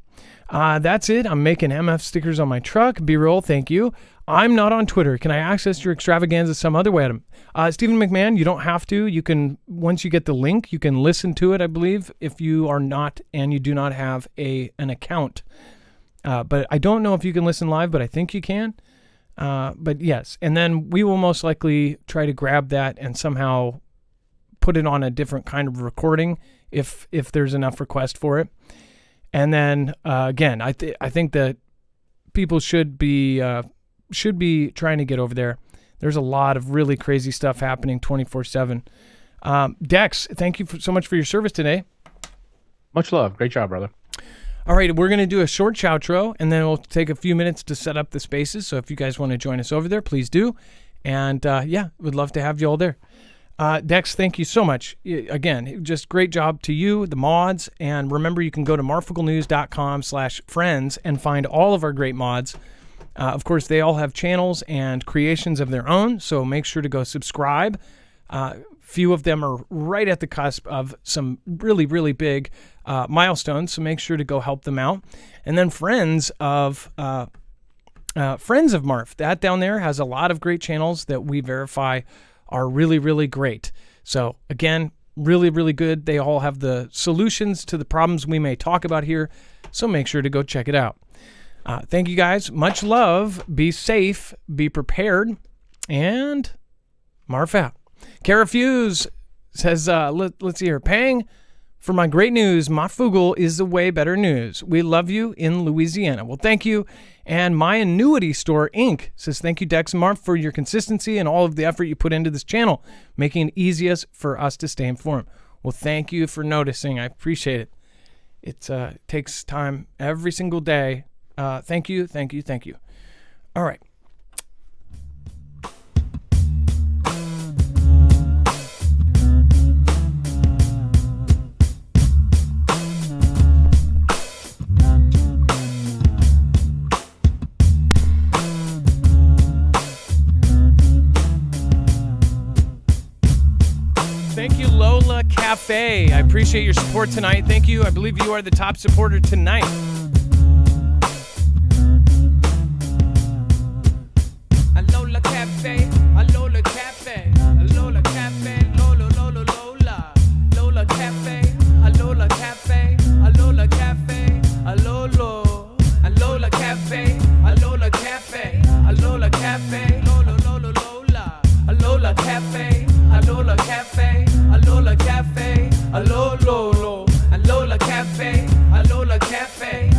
That's it. I'm making MF stickers on my truck. B-roll, thank you. I'm not on Twitter. Can I access your extravaganza some other way, Adam? Stephen McMahon, you don't have to. You can, once you get the link, you can listen to it, I believe, if you are not and you do not have an account. But I don't know if you can listen live, but I think you can. But yes, and then we will most likely try to grab that and somehow put it on a different kind of recording if there's enough request for it. And then again, I think that people should be trying to get over there. There's a lot of really crazy stuff happening 24/7. Dex, thank you so much for your service today. Much love. Great job, brother. All right, we're going to do a short outro, and then we'll take a few minutes to set up the spaces. So if you guys want to join us over there, please do. And we'd love to have you all there. Dex, thank you so much. Again, just great job to you, the mods. And remember, you can go to marfooglenews.com/friends and find all of our great mods. Of course, they all have channels and creations of their own, so make sure to go subscribe. Few of them are right at the cusp of some really, really big milestones, so make sure to go help them out. And then Friends of Marf, that down there has a lot of great channels that we verify are really, really great. So again, really, really good. They all have the solutions to the problems we may talk about here, so make sure to go check it out. Thank you guys. Much love. Be safe. Be prepared. And Marf out. Kara Fuse says, let's see here. Paying for my great news. Marfoogle is the way better news. We love you in Louisiana. Well, thank you. And My Annuity Store Inc. says, thank you, Dex and Marf, for your consistency and all of the effort you put into this channel, making it easiest for us to stay informed. Well, thank you for noticing. I appreciate it. It takes time every single day. Thank you, thank you, thank you. All right. Thank you, Lola Cafe. I appreciate your support tonight. Thank you. I believe you are the top supporter tonight. Lola Cafe, Lola Cafe, Lola Cafe, Lola, Lola, Lola, Lola Cafe, Lola Cafe, Lola Cafe, Lolo, Lola Cafe, Lola Cafe, Lola Cafe, Lola, Lola, Lola, Lola Cafe, Lola Cafe, Lola Cafe, Lolo, Lola Cafe, Lola Cafe.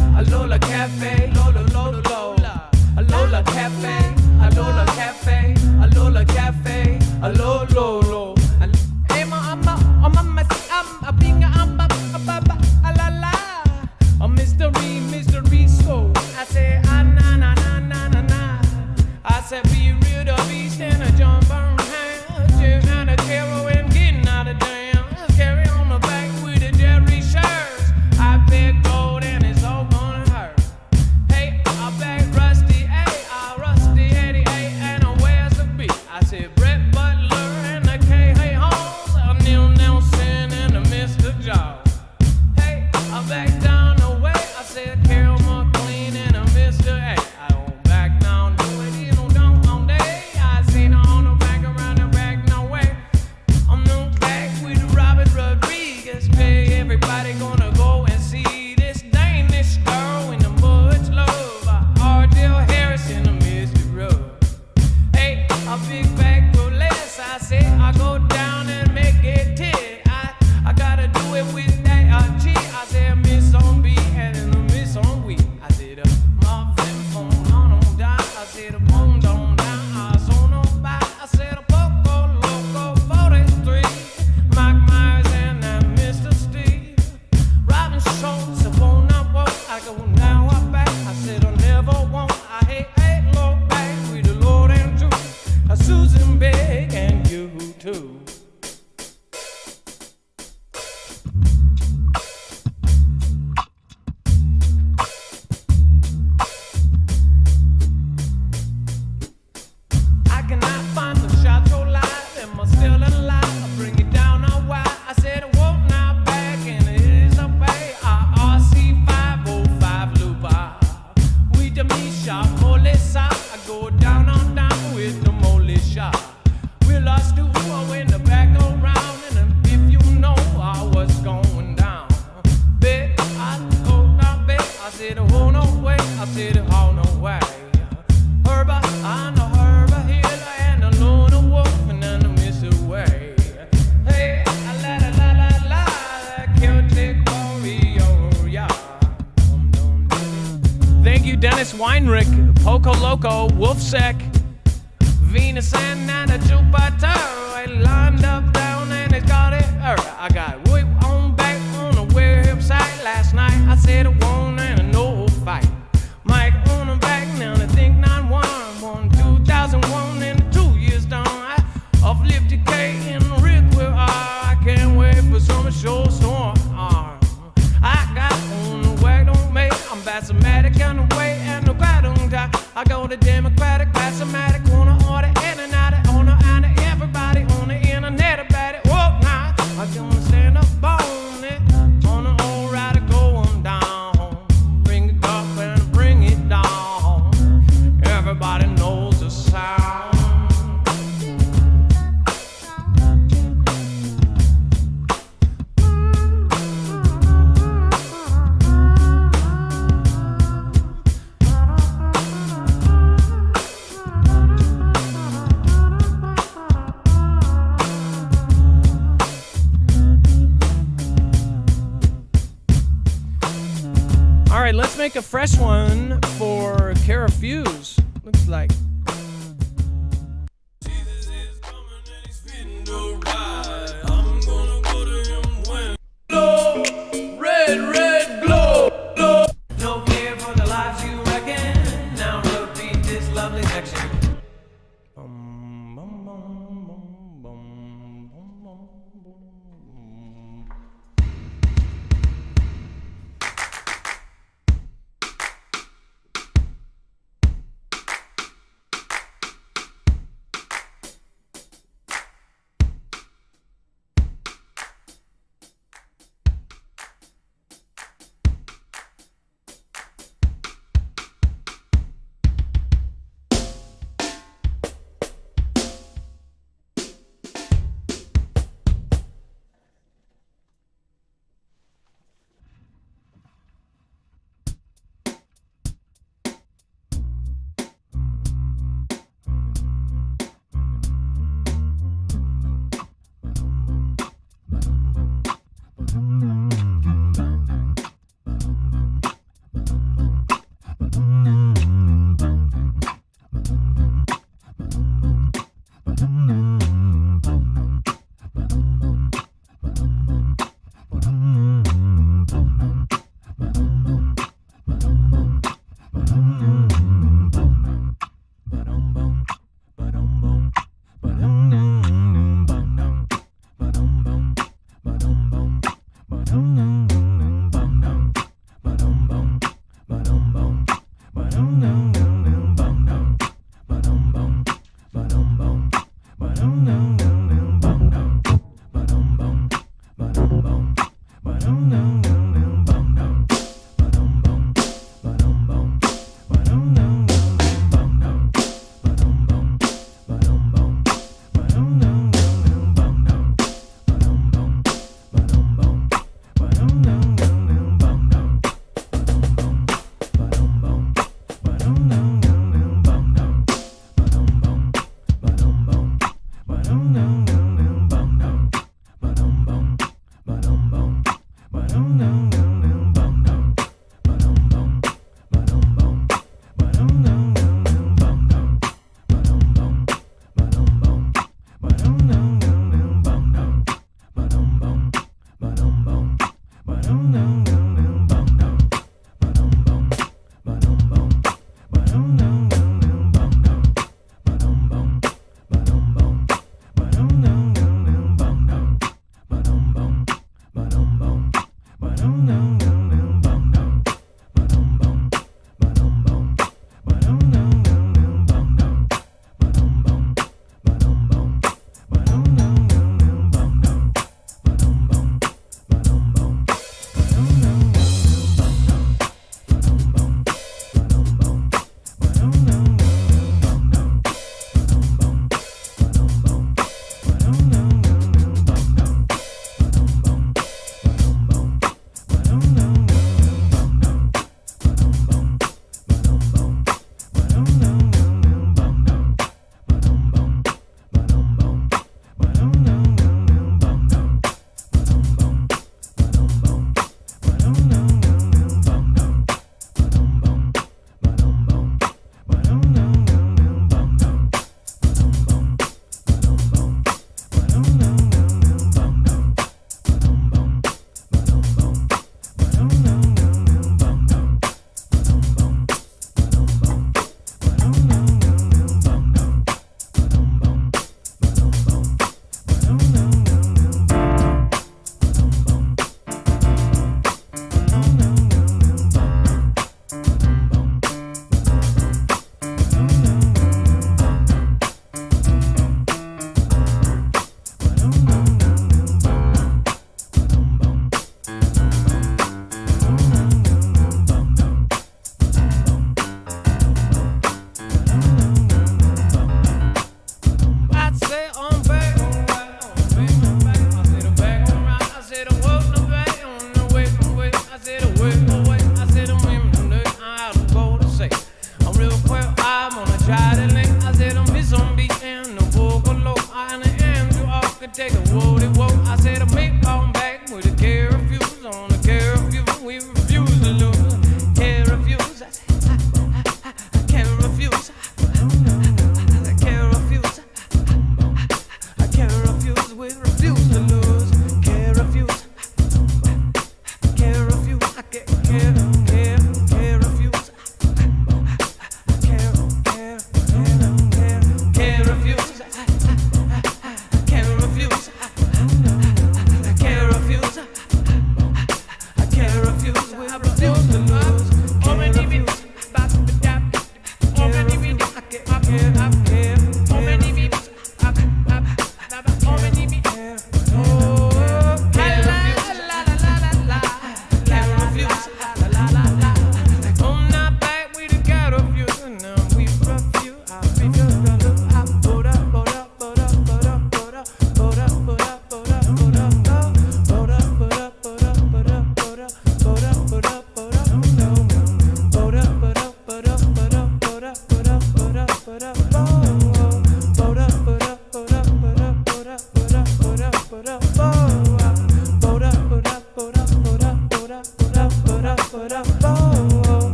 Weinrich, Poco Loco, Wolfsec, Venus and Nana Jupiter. I lined up down and it's got it. I got whip on back on the website last night. I said a one and a no fight. Mike on the back now I think 9-1 won 2001 and 2 years down. I uplifted K and Rick with R. I can't wait for some show storm. I got on the way don't make. I'm Bassomatic on the way and the crowd don't die. I go to Democratic, Bassomatic on the order and another on the and everybody on the internet about it. Whoa, nah, I'm gonna stand up on it on the old rider going down. Bring it up and bring it down. Everybody knows the sound. All right, let's make a fresh one for Kara Fuse. Looks like. Red, glow, glow. No fear for the lives you reckon. Now repeat this lovely section.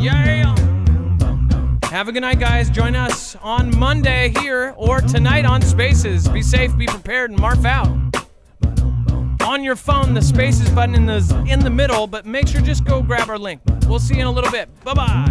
Yeah. Have a good night, guys. Join us on Monday here or tonight on Spaces. Be safe, be prepared, and Marf out. On your phone, the Spaces button in the middle, but make sure just go grab our link. We'll see you in a little bit. Bye-bye.